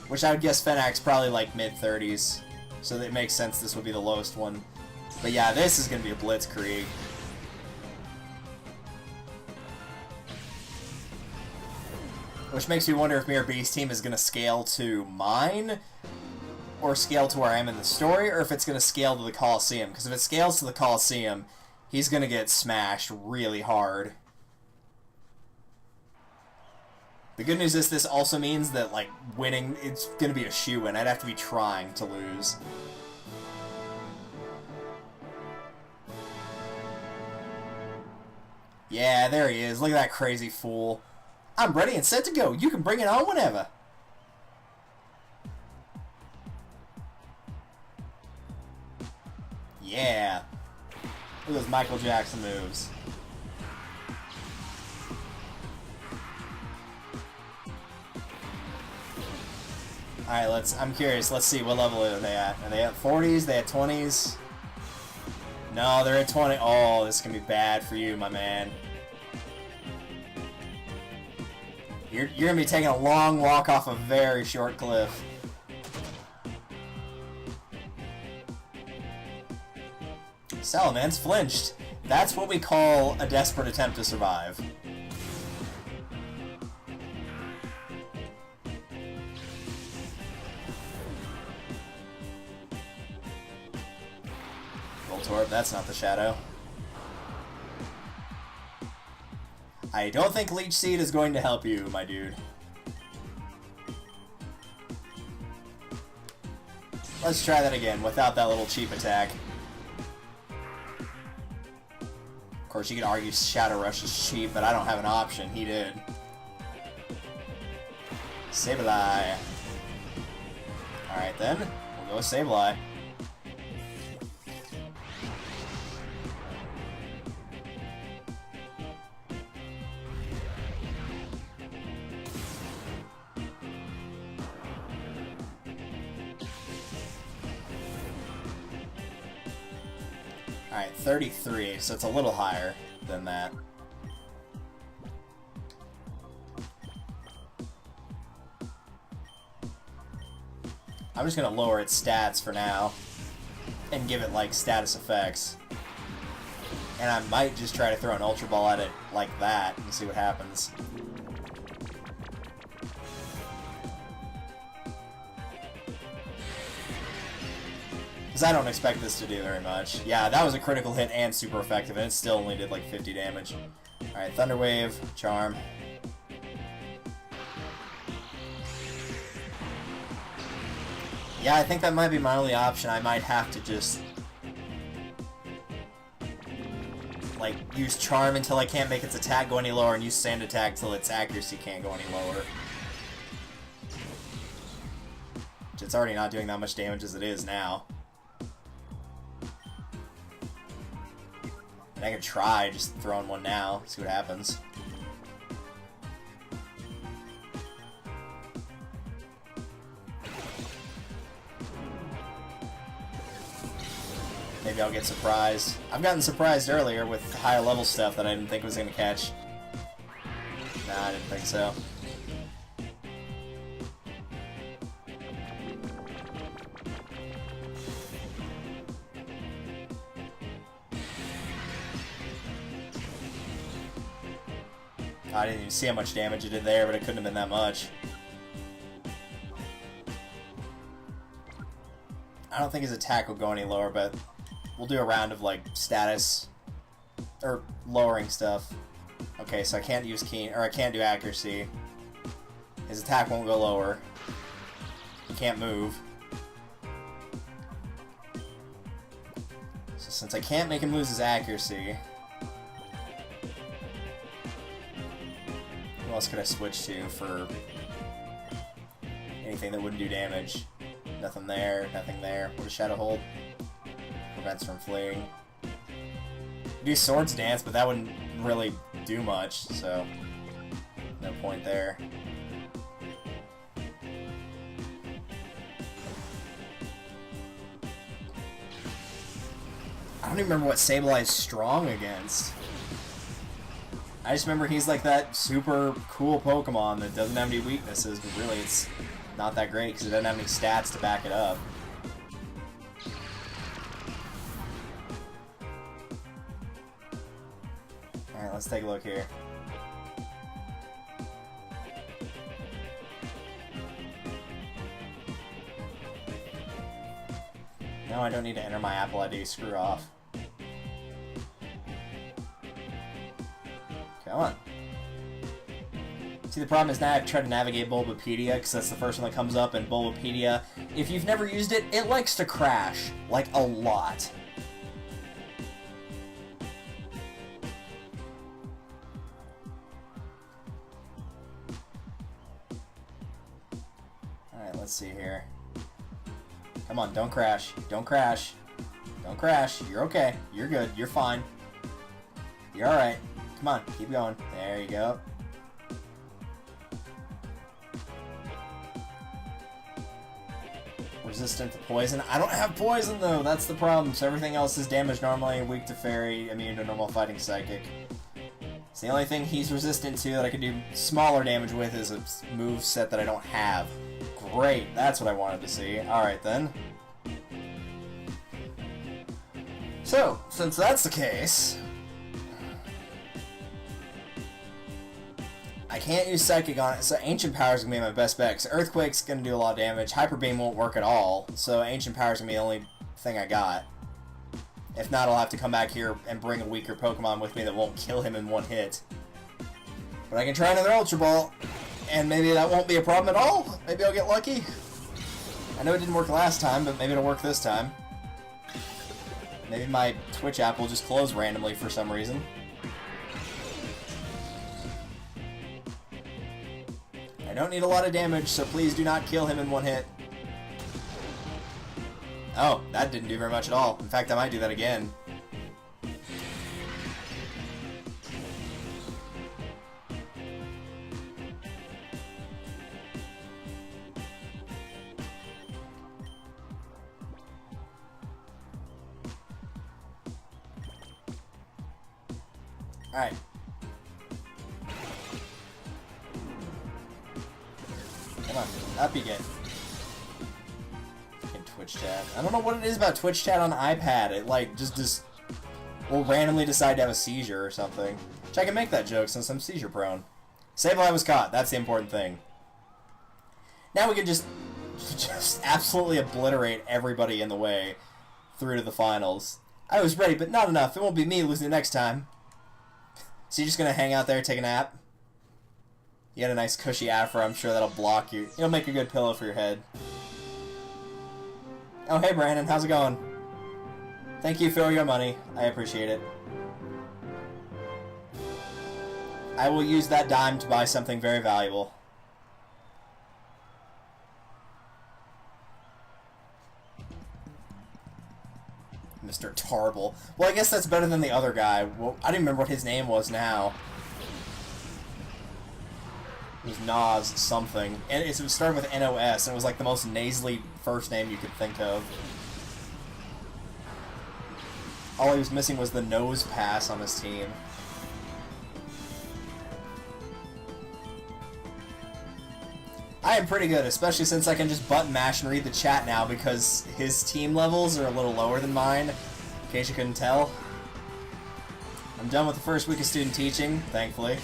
Which I would guess Fennac's probably like mid-30s. So it makes sense this would be the lowest one. But yeah, this is going to be a blitzkrieg. Which makes me wonder if Mirror B's team is going to scale to mine, or scale to where I am in the story, or if it's going to scale to the Coliseum. Because if it scales to the Coliseum, he's going to get smashed really hard. The good news is this also means that, like, winning, it's going to be a shoo-in. I'd have to be trying to lose. Yeah, there he is. Look at that crazy fool. I'm ready and set to go. You can bring it on whenever. Yeah. Look at those Michael Jackson moves. Alright, I'm curious. Let's see, what level are they at? Are they at 40s? They at 20s? No, they're at 20. Oh, this can be bad for you, my man. You're going to be taking a long walk off a very short cliff. Salamence flinched. That's what we call a desperate attempt to survive. Voltorb, that's not the shadow. I don't think Leech Seed is going to help you, my dude. Let's try that again without that little cheap attack. Of course, you could argue Shadow Rush is cheap, but I don't have an option. He did. Sableye. Alright then, we'll go with Sableye. Alright, 33, so it's a little higher than that. I'm just gonna lower its stats for now and give it, like, status effects. And I might just try to throw an Ultra Ball at it like that and see what happens. I don't expect this to do very much. Yeah, that was a critical hit and super effective, and it still only did like 50 damage. Alright, Thunder Wave, Charm. Yeah, I think that might be my only option. I might have to just, like, use Charm until I can't make its attack go any lower, and use Sand Attack till its accuracy can't go any lower. It's already not doing that much damage as it is now. And I could try just throwing one now, see what happens. Maybe I'll get surprised. I've gotten surprised earlier with higher level stuff that I didn't think was going to catch. Nah, I didn't think so. I didn't even see how much damage it did there, but it couldn't have been that much. I don't think his attack will go any lower, but we'll do a round of, like, status, or lowering stuff. Okay, so I can't use Keen, or I can't do accuracy. His attack won't go lower. He can't move. So since I can't make him lose his accuracy, what else could I switch to for anything that wouldn't do damage? Nothing there, nothing there. What does Shadow hold? Prevents from fleeing. Do Swords Dance, but that wouldn't really do much, so no point there. I don't even remember what Sableye is strong against. I I just remember he's like that super cool Pokemon that doesn't have any weaknesses, but really it's not that great because it doesn't have any stats to back it up. Alright, let's take a look here. No, I don't need to enter my Apple ID. Screw off. Come on. See, the problem is now I've tried to navigate Bulbapedia, because that's the first one that comes up, and Bulbapedia, if you've never used it, it likes to crash. Like, a lot. Alright, let's see here. Come on, don't crash. Don't crash. Don't crash. You're okay. You're good. You're fine. You're alright. Come on, keep going. There you go. Resistant to poison. I don't have poison, though. That's the problem. So everything else is damaged normally, weak to fairy, immune to normal fighting psychic. So the only thing he's resistant to that I can do smaller damage with is a move set that I don't have. Great, that's what I wanted to see. Alright then. So, since that's the case, I can't use Psychic on it, so Ancient Power is going to be my best bet, because Earthquake's going to do a lot of damage, Hyper Beam won't work at all, so Ancient Power is going to be the only thing I got. If not, I'll have to come back here and bring a weaker Pokemon with me that won't kill him in one hit. But I can try another Ultra Ball. And maybe that won't be a problem at all. Maybe I'll get lucky. I know it didn't work last time, but maybe it'll work this time. Maybe my Twitch app will just close randomly for some reason. I don't need a lot of damage, so please do not kill him in one hit. Oh, that didn't do very much at all. In fact, I might do that again. Alright. Come on, up you get. In Twitch chat. I don't know what it is about Twitch chat on iPad. It like just will randomly decide to have a seizure or something. Which I can make that joke since I'm seizure prone. Sableye was caught. That's the important thing. Now we can just absolutely obliterate everybody in the way through to the finals. I was ready, but not enough. It won't be me losing the next time. So you're just gonna hang out there, take a nap? You had a nice cushy afro, I'm sure that'll block you. It'll make a good pillow for your head. Oh, hey Brandon, how's it going? Thank you for your money. I appreciate it. I will use that dime to buy something very valuable. Mr. Tarble. Well, I guess that's better than the other guy. Well, I don't remember what his name was now. It was Nas something. And it started with N-O-S, and it was like the most nasally first name you could think of. All he was missing was the nose pass on his team. I am pretty good, especially since I can just button mash and read the chat now because his team levels are a little lower than mine, in case you couldn't tell. I'm done with the first week of student teaching, thankfully.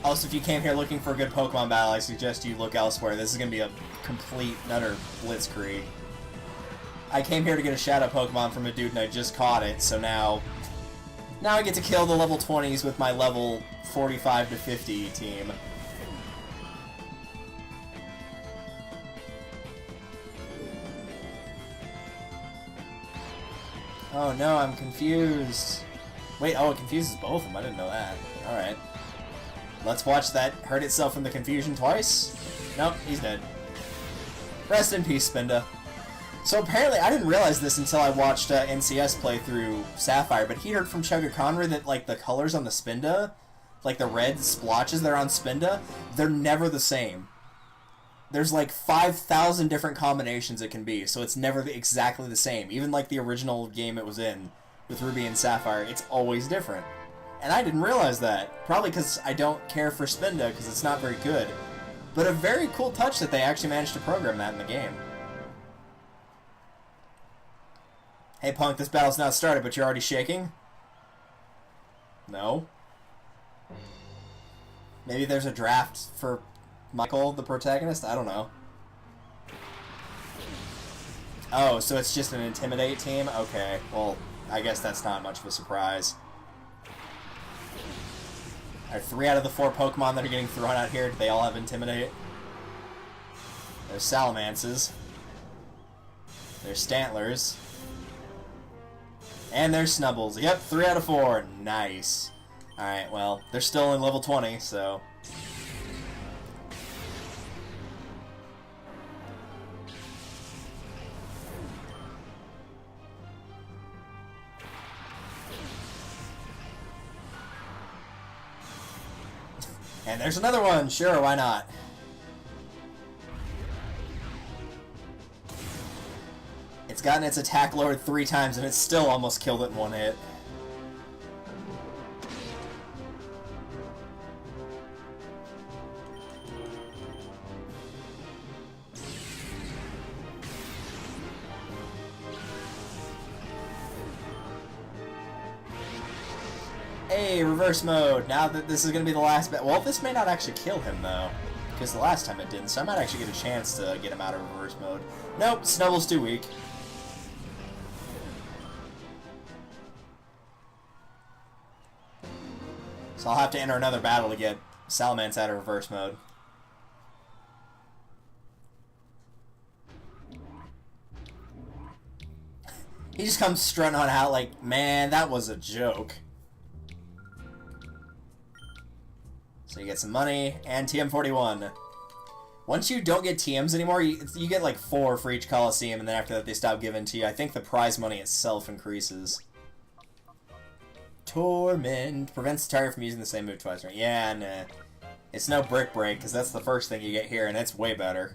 Also, if you came here looking for a good Pokemon battle, I suggest you look elsewhere. This is going to be a complete, utter blitzkrieg. I came here to get a Shadow Pokemon from a dude and I just caught it, so now I get to kill the level 20s with my level 45 to 50 team. Oh no, I'm confused. Wait, oh, it confuses both of them. I didn't know that. Alright. Let's watch that hurt itself in the confusion twice. Nope, he's dead. Rest in peace, Spinda. So apparently, I didn't realize this until I watched NCS play through Sapphire, but he heard from Chugga Conry that, like, the colors on the Spinda, like the red splotches that are on Spinda, they're never the same. There's like 5,000 different combinations it can be, so it's never exactly the same. Even like the original game it was in with Ruby and Sapphire. It's always different. And I didn't realize that. Probably because I don't care for Spinda, because it's not very good. But a very cool touch that they actually managed to program that in the game. Hey Punk, this battle's not started, but you're already shaking? No? Maybe there's a draft for Michael, the protagonist? I don't know. Oh, so it's just an Intimidate team? Okay, well, I guess that's not much of a surprise. Alright, 3 out of the 4 Pokemon that are getting thrown out here, do they all have Intimidate? There's Salamances. There's Stantlers. And there's Snubbles. Yep, 3 out of 4. Nice. Alright, well, they're still in level 20, so... And there's another one! Sure, why not? It's gotten its attack lowered 3 times and it's still almost killed it in 1 hit. Hey, reverse mode. Now that this is going to be the last bit. Well, this may not actually kill him, though. Because the last time it didn't, so I might actually get a chance to get him out of reverse mode. Nope, Snubble's too weak. So I'll have to enter another battle to get Salamence out of reverse mode. He just comes strutting on out like, man, that was a joke. So you get some money, and TM41. Once you don't get TMs anymore, you get like 4 for each Coliseum, and then after that they stop giving to you. I think the prize money itself increases. Torment. Prevents the target from using the same move twice, right? Yeah, nah. It's no Brick Break, because that's the first thing you get here, and it's way better.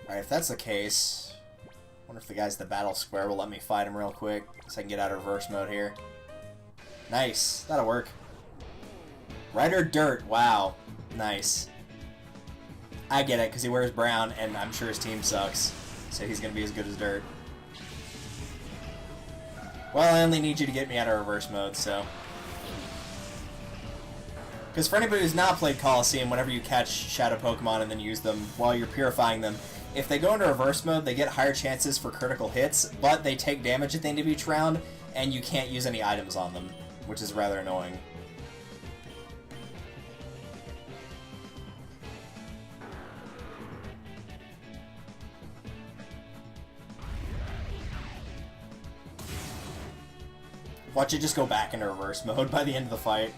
Alright, if that's the case, I wonder if the guys at the battle square will let me fight him real quick, so I can get out of reverse mode here. Nice. That'll work. Ryder Dirt. Wow. Nice. I get it, because he wears brown, and I'm sure his team sucks, so he's going to be as good as Dirt. Well, I only need you to get me out of reverse mode, so... Because for anybody who's not played Coliseum, whenever you catch Shadow Pokemon and then use them while you're purifying them, if they go into reverse mode, they get higher chances for critical hits, but they take damage at the end of each round, and you can't use any items on them, which is rather annoying. Watch it just go back into reverse mode by the end of the fight.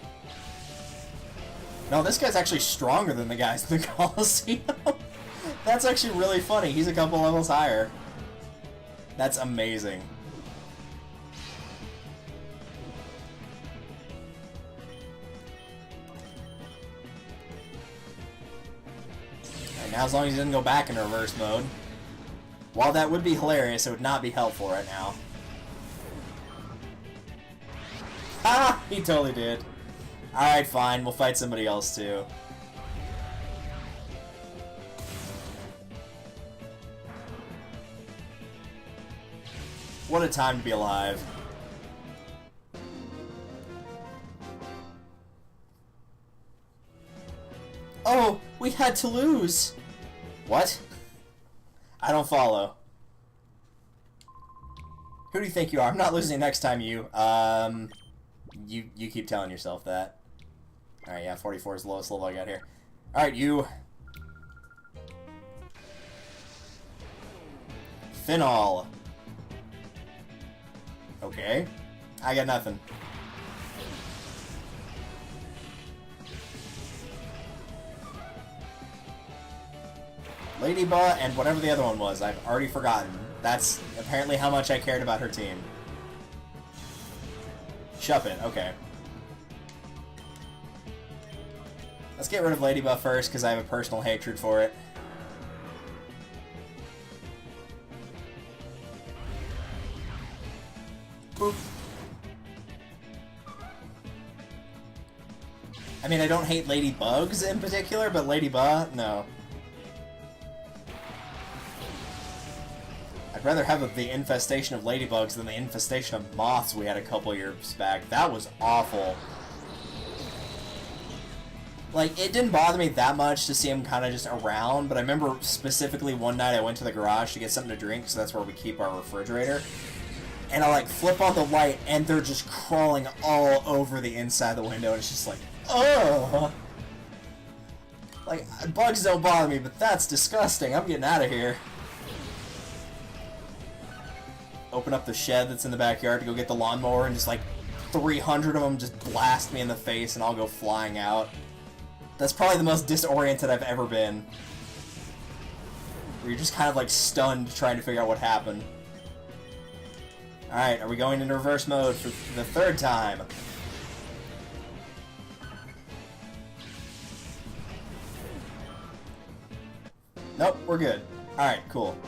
No, this guy's actually stronger than the guys in the Coliseum. That's actually really funny. He's a couple levels higher. That's amazing. And now, as long as he doesn't go back into reverse mode. While that would be hilarious, it would not be helpful right now. Ah! He totally did. Alright, fine. We'll fight somebody else, too. What a time to be alive. Oh! We had to lose! What? I don't follow. Who do you think you are? I'm not losing next time, you. You keep telling yourself that. Alright, yeah, 44 is the lowest level I got here. Alright, you. Phenol. Okay. I got nothing. Ladybug and whatever the other one was, I've already forgotten. That's apparently how much I cared about her team. Shuppet, okay. Let's get rid of Ladybug first, because I have a personal hatred for it. Boop. I mean, I don't hate Ladybugs in particular, but Ladybug, no. I'd rather have the infestation of ladybugs than the infestation of moths we had a couple years back. That was awful. Like, it didn't bother me that much to see him kind of just around, but I remember specifically one night I went to the garage to get something to drink, so that's where we keep our refrigerator. And I, like, flip on the light, and they're just crawling all over the inside of the window, and it's just like, ugh! Like, bugs don't bother me, but that's disgusting. I'm getting out of here. Open up the shed that's in the backyard to go get the lawnmower, and just, like, 300 of them just blast me in the face, and I'll go flying out. That's probably the most disoriented I've ever been. Where you're just kind of, like, stunned trying to figure out what happened. Alright, are we going into reverse mode for the third time? Nope, we're good. Alright, cool.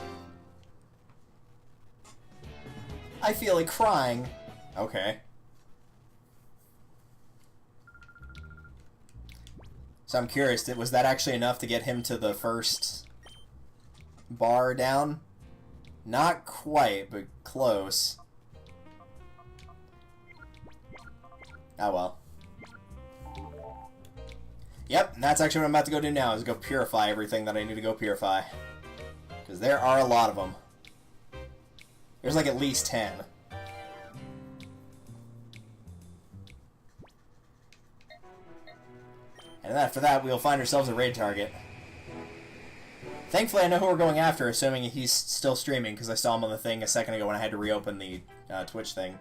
I feel like crying. Okay. So I'm curious, was that actually enough to get him to the first bar down? Not quite, but close. Oh well. Yep, and that's actually what I'm about to go do now, is go purify everything that I need to go purify. Because there are a lot of them. There's like at least 10. And then after that, we'll find ourselves a raid target. Thankfully, I know who we're going after, assuming he's still streaming, because I saw him on the thing a second ago when I had to reopen the Twitch thing.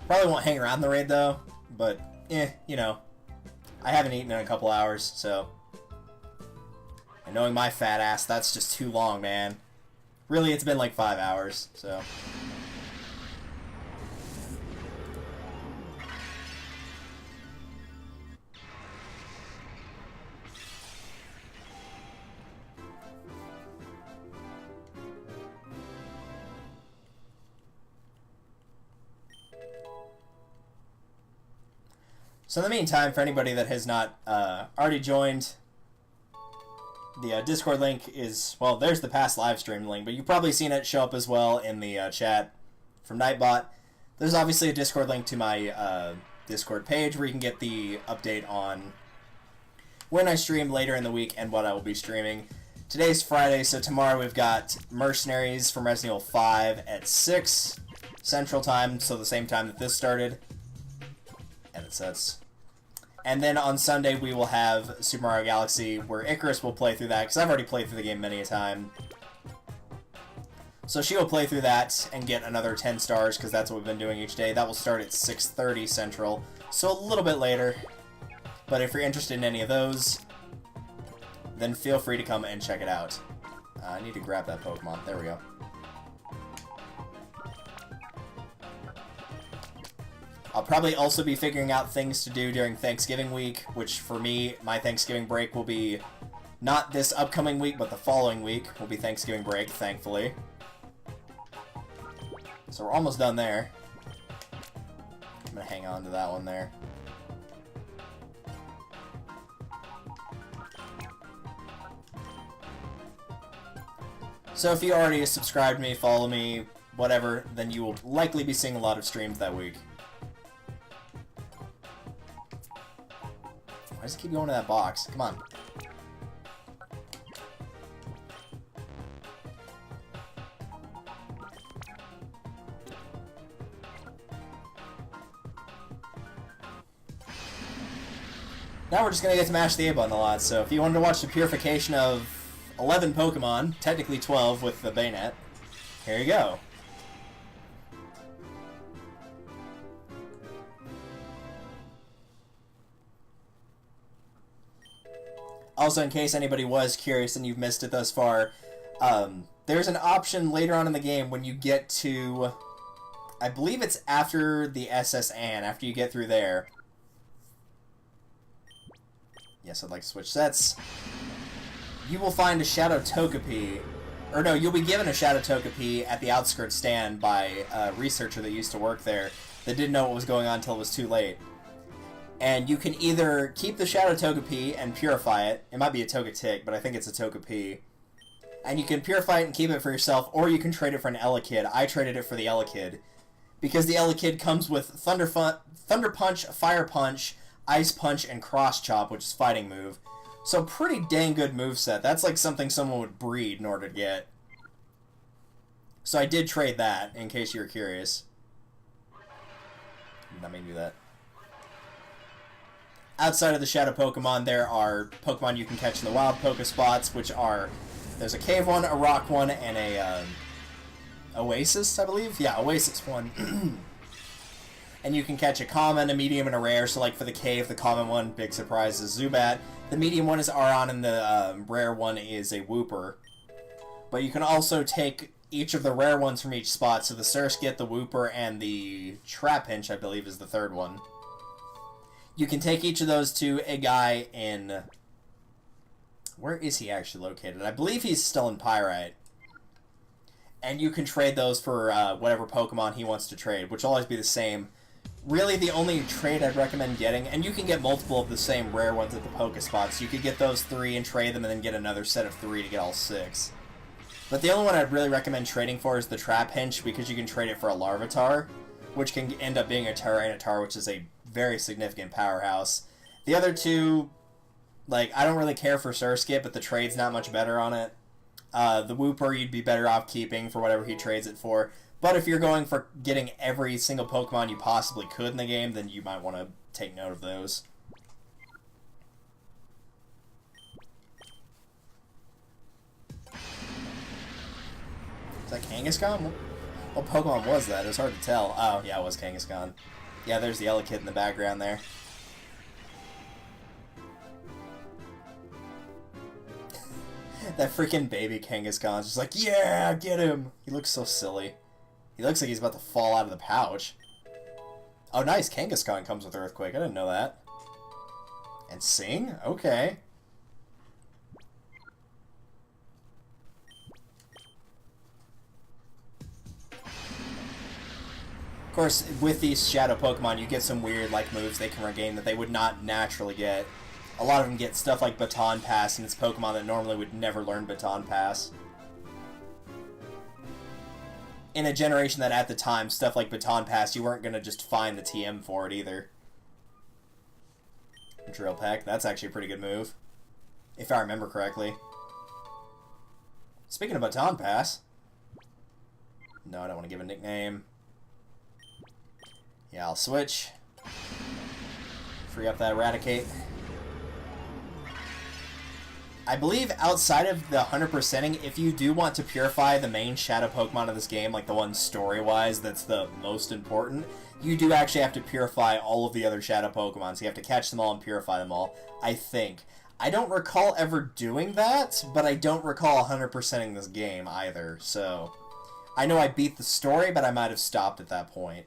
Probably won't hang around the raid, though, but, you know. I haven't eaten in a couple hours, so... And knowing my fat ass, that's just too long, man. Really, it's been like 5 hours, so... So in the meantime, for anybody that has not already joined, the Discord link is, well, there's the past live stream link, but you've probably seen it show up as well in the chat from Nightbot. There's obviously a Discord link to my Discord page where you can get the update on when I stream later in the week and what I will be streaming. Today's Friday, so tomorrow we've got Mercenaries from Resident Evil 5 at 6 Central Time, so the same time that this started. Edit sets. And then on Sunday we will have Super Mario Galaxy, where Icarus will play through that, because I've already played through the game many a time. So she will play through that and get another 10 stars, because that's what we've been doing each day. That will start at 6:30 Central, so a little bit later. But if you're interested in any of those, then feel free to come and check it out. I need to grab that Pokemon. There we go. I'll probably also be figuring out things to do during Thanksgiving week, which for me, my Thanksgiving break will be not this upcoming week, but the following week will be Thanksgiving break, thankfully. So we're almost done there. I'm going to hang on to that one there. So if you already subscribed to me, follow me, whatever, then you will likely be seeing a lot of streams that week. Why does it keep going to that box? Come on. Now we're just going to get to mash the A button a lot, so if you wanted to watch the purification of 11 Pokemon, technically 12 with the Bayonet, here you go. Also, in case anybody was curious and you've missed it thus far, there's an option later on in the game when you get to I believe it's after the SS Anne, after you get through there. Yes, I'd like to switch sets. You will find a Shadow Togepi. Or no, you'll be given a Shadow Togepi at the outskirts stand by a researcher that used to work there that didn't know what was going on until it was too late. And you can either keep the Shadow Togepi and purify it. It might be a Togetic, but I think it's a Togepi. And you can purify it and keep it for yourself, or you can trade it for an Elekid. I traded it for the Elekid, because the Elekid comes with Thunder Punch, Fire Punch, Ice Punch, and Cross Chop, which is fighting move. So pretty dang good moveset. That's like something someone would breed in order to get. So I did trade that, in case you were curious. Let me do that. Outside of the Shadow Pokemon, there are Pokemon you can catch in the wild Pokespots, which are... There's a Cave one, a Rock one, and a Oasis, I believe? Yeah, Oasis one. And you can catch a common, a medium, and a rare. So like for the Cave, the common one, big surprise, is Zubat. The medium one is Aron, and the rare one is a Wooper. But you can also take each of the rare ones from each spot. So the Surskit, the Wooper, and the Trapinch, I believe, is the third one. You can take each of those to a guy in... Where is he actually located? I believe he's still in Pyrite. And you can trade those for whatever Pokemon he wants to trade, which will always be the same. Really, the only trade I'd recommend getting, and you can get multiple of the same rare ones at the Pokespots. You could get those 3 and trade them, and then get another set of 3 to get all 6. But the only one I'd really recommend trading for is the Trapinch, because you can trade it for a Larvitar, which can end up being a Tyranitar, which is a very significant powerhouse. The other two, like, I don't really care for Surskit, but the trade's not much better on it. The Wooper you'd be better off keeping for whatever he trades it for. But if you're going for getting every single Pokemon you possibly could in the game, then you might want to take note of those. Is that Kangaskhan? What Pokemon was that? It was hard to tell. Oh, yeah, it was Kangaskhan. Yeah, there's the Elekid in the background there. That freaking baby Kangaskhan's just like, yeah, get him! He looks so silly. He looks like he's about to fall out of the pouch. Oh, nice. Kangaskhan comes with Earthquake. I didn't know that. And Sing? Okay. Of course, with these Shadow Pokemon, you get some weird, like, moves they can regain that they would not naturally get. A lot of them get stuff like Baton Pass, and it's Pokemon that normally would never learn Baton Pass. In a generation that at the time, stuff like Baton Pass, you weren't going to just find the TM for it either. Drill Peck, that's actually a pretty good move. If I remember correctly. Speaking of Baton Pass... No, I don't want to give a nickname. Yeah, I'll switch. Free up that Eradicate. I believe outside of the 100%ing, if you do want to purify the main Shadow Pokemon of this game, like the one story-wise that's the most important, you do actually have to purify all of the other Shadow Pokemon, so you have to catch them all and purify them all, I think. I don't recall ever doing that, but I don't recall 100%ing this game either, so... I know I beat the story, but I might have stopped at that point.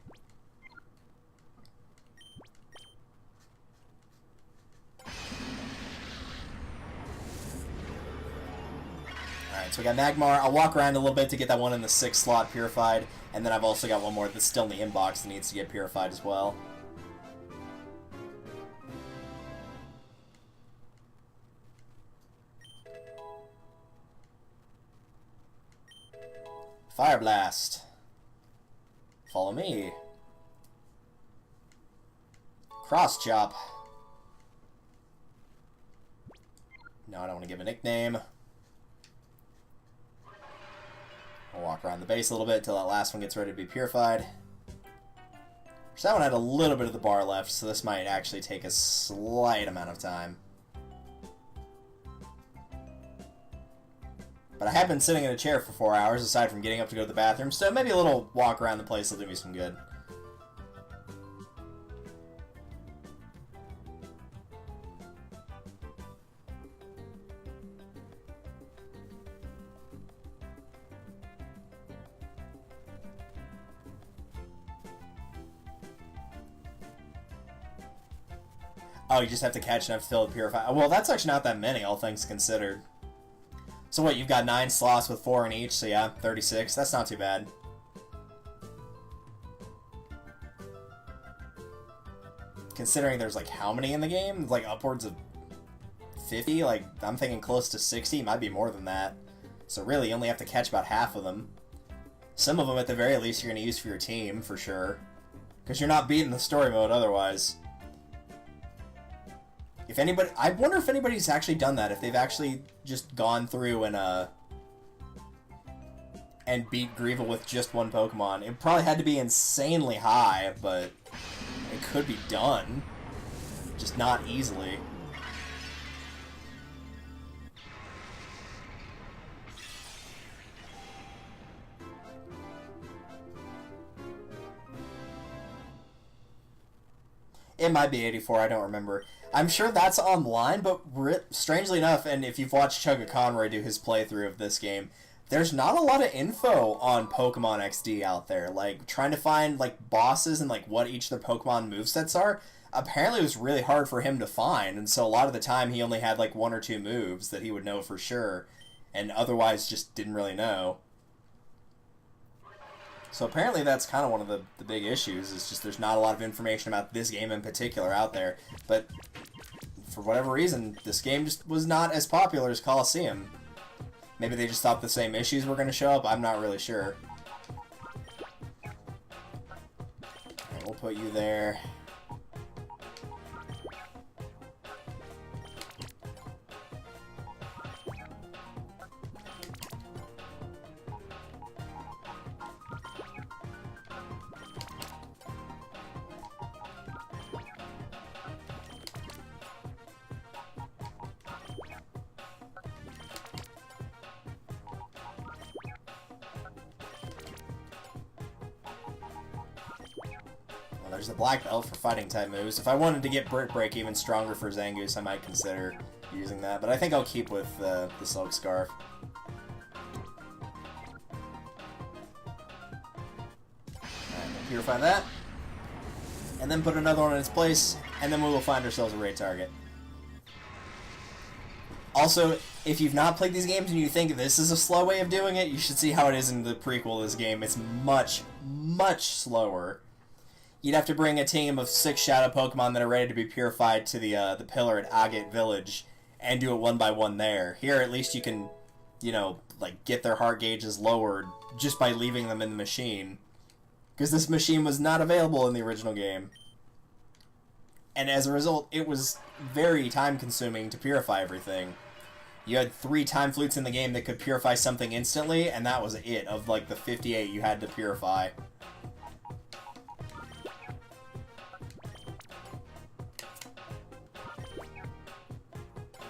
Alright, so we got Magmar. I'll walk around a little bit to get that one in the 6th slot purified, and then I've also got one more that's still in the inbox that needs to get purified as well. Fire Blast. Follow me. Cross Chop. No, I don't want to give a nickname. I'll walk around the base a little bit until that last one gets ready to be purified. So that one had a little bit of the bar left, so this might actually take a slight amount of time. But I have been sitting in a chair for 4 hours, aside from getting up to go to the bathroom, so maybe a little walk around the place will do me some good. Oh, you just have to catch enough to fill the purify. Well, that's actually not that many, all things considered. So what, you've got 9 slots with 4 in each, so yeah, 36. That's not too bad. Considering there's, like, how many in the game? Like, upwards of 50? Like, I'm thinking close to 60. Might be more than that. So really, you only have to catch about half of them. Some of them, at the very least, you're going to use for your team, for sure. Because you're not beating the story mode otherwise. If anybody... I wonder if anybody's actually done that. If they've actually just gone through and beat Greevil with just one Pokemon. It probably had to be insanely high, but it could be done. Just not easily. It might be 84, I don't remember. I'm sure that's online, but strangely enough, and if you've watched Chugga Conroy do his playthrough of this game, there's not a lot of info on Pokemon XD out there. Like, trying to find, like, bosses and, like, what each of their Pokemon movesets are, apparently it was really hard for him to find, and so a lot of the time he only had, like, 1 or 2 moves that he would know for sure, and otherwise just didn't really know. So apparently that's kind of one of the big issues, is just there's not a lot of information about this game in particular out there. But for whatever reason, this game just was not as popular as Colosseum. Maybe they just thought the same issues were going to show up, I'm not really sure. Alright, we'll put you there. There's the black belt for fighting type moves. If I wanted to get Brick Break even stronger for Zangoose, I might consider using that. But I think I'll keep with the Silk Scarf. Alright, we'll purify that. And then put another one in its place, and then we will find ourselves a raid target. Also, if you've not played these games and you think this is a slow way of doing it, you should see how it is in the prequel of this game. It's much, much slower. You'd have to bring a team of 6 Shadow Pokemon that are ready to be purified to the pillar at Agate Village and do it one by one there. Here, at least you can, you know, like, get their heart gauges lowered just by leaving them in the machine. Because this machine was not available in the original game. And as a result, it was very time-consuming to purify everything. You had 3 time flutes in the game that could purify something instantly, and that was it. Of, like, the 58 you had to purify.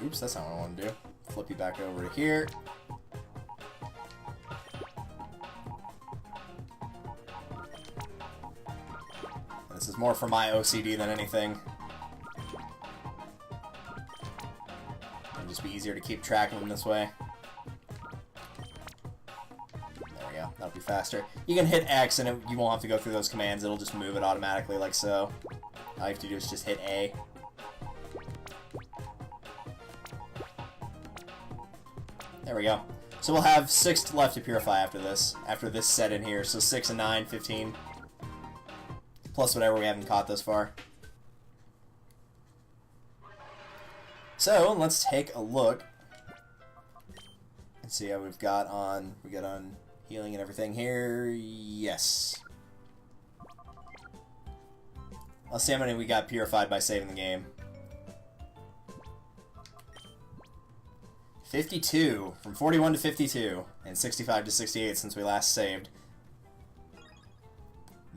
Oops, that's not what I want to do. Flip you back over to here. And this is more for my OCD than anything. It'll just be easier to keep track of them this way. There we go. That'll be faster. You can hit X and you won't have to go through those commands. It'll just move it automatically like so. All you have to do is just hit A. There we go. So we'll have 6 left to purify after this set in here. So 6 and 9, 15. Plus whatever we haven't caught thus far. So let's take a look and see how we've got on. We got on healing and everything here. Yes. Let's see how many we got purified by saving the game. 52, from 41 to 52, and 65 to 68 since we last saved.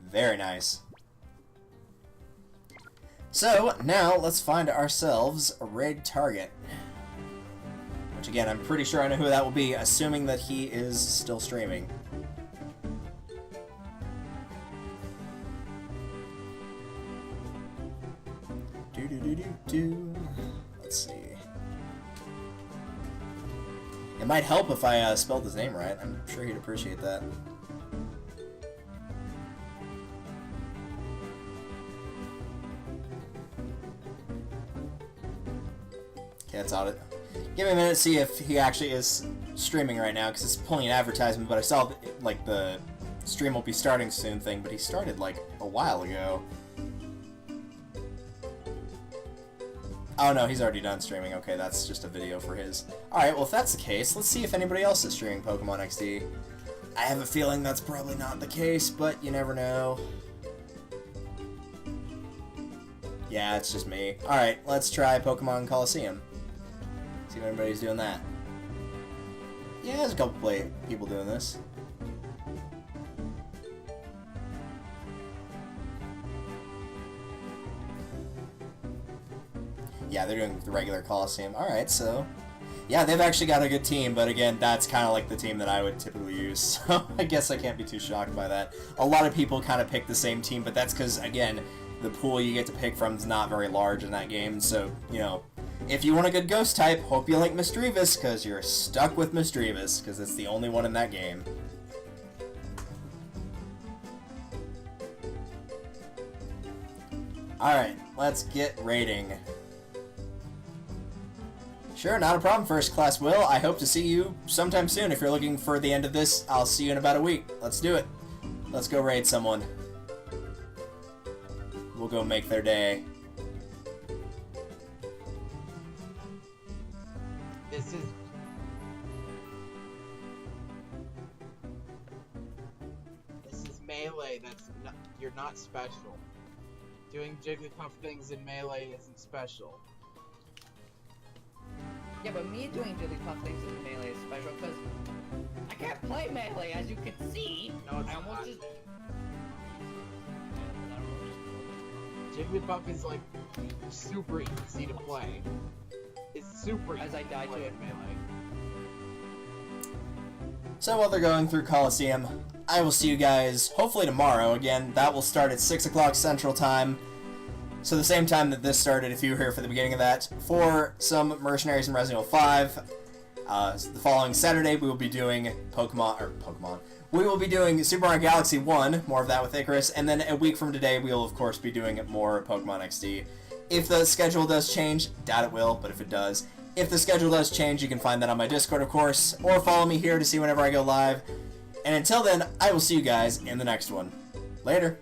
Very nice. So, now let's find ourselves a raid target. Which again, I'm pretty sure I know who that will be, assuming that he is still streaming. Let's see. It might help if I spelled his name right. I'm sure he'd appreciate that. Okay, that's on it. Give me a minute to see if he actually is streaming right now, because it's pulling an advertisement, but I saw, like, the stream will be starting soon thing, but he started, like, a while ago. Oh no, he's already done streaming. Okay, that's just a video for his. Alright, well if that's the case, let's see if anybody else is streaming Pokemon XD. I have a feeling that's probably not the case, but you never know. Yeah, it's just me. Alright, let's try Pokemon Coliseum. See if anybody's doing that. Yeah, there's a couple people doing this. Yeah, they're doing the regular Coliseum. Alright, so... yeah, they've actually got a good team, but again, that's kind of like the team that I would typically use, so I guess I can't be too shocked by that. A lot of people kind of pick the same team, but that's because, again, the pool you get to pick from is not very large in that game, so, you know, if you want a good ghost type, hope you like Misdreavus, because you're stuck with Misdreavus, because it's the only one in that game. Alright, let's get raiding. Sure, not a problem, First Class Will. I hope to see you sometime soon. If you're looking for the end of this, I'll see you in about a week. Let's do it. Let's go raid someone. We'll go make their day. This is melee. That's not, you're not special. Doing Jigglypuff things in melee isn't special. Yeah, but me doing Jigglypuff things in melee is special because I can't play melee, as you can see. No, it's I almost not. just... Jigglypuff is like super easy to play. It's super easy As I to die play to in it. melee. So while they're going through Coliseum, I will see you guys hopefully tomorrow. Again, that will start at 6 o'clock Central Time. So the same time that this started, if you were here for the beginning of that, for some Mercenaries in Resident Evil 5. The following Saturday, we will be doing we will be doing Super Mario Galaxy 1, more of that with Icarus, and then a week from today, we will of course be doing more Pokemon XD. If the schedule does change, doubt it will, but if it does, if the schedule does change, you can find that on my Discord, of course, or follow me here to see whenever I go live. And until then, I will see you guys in the next one. Later.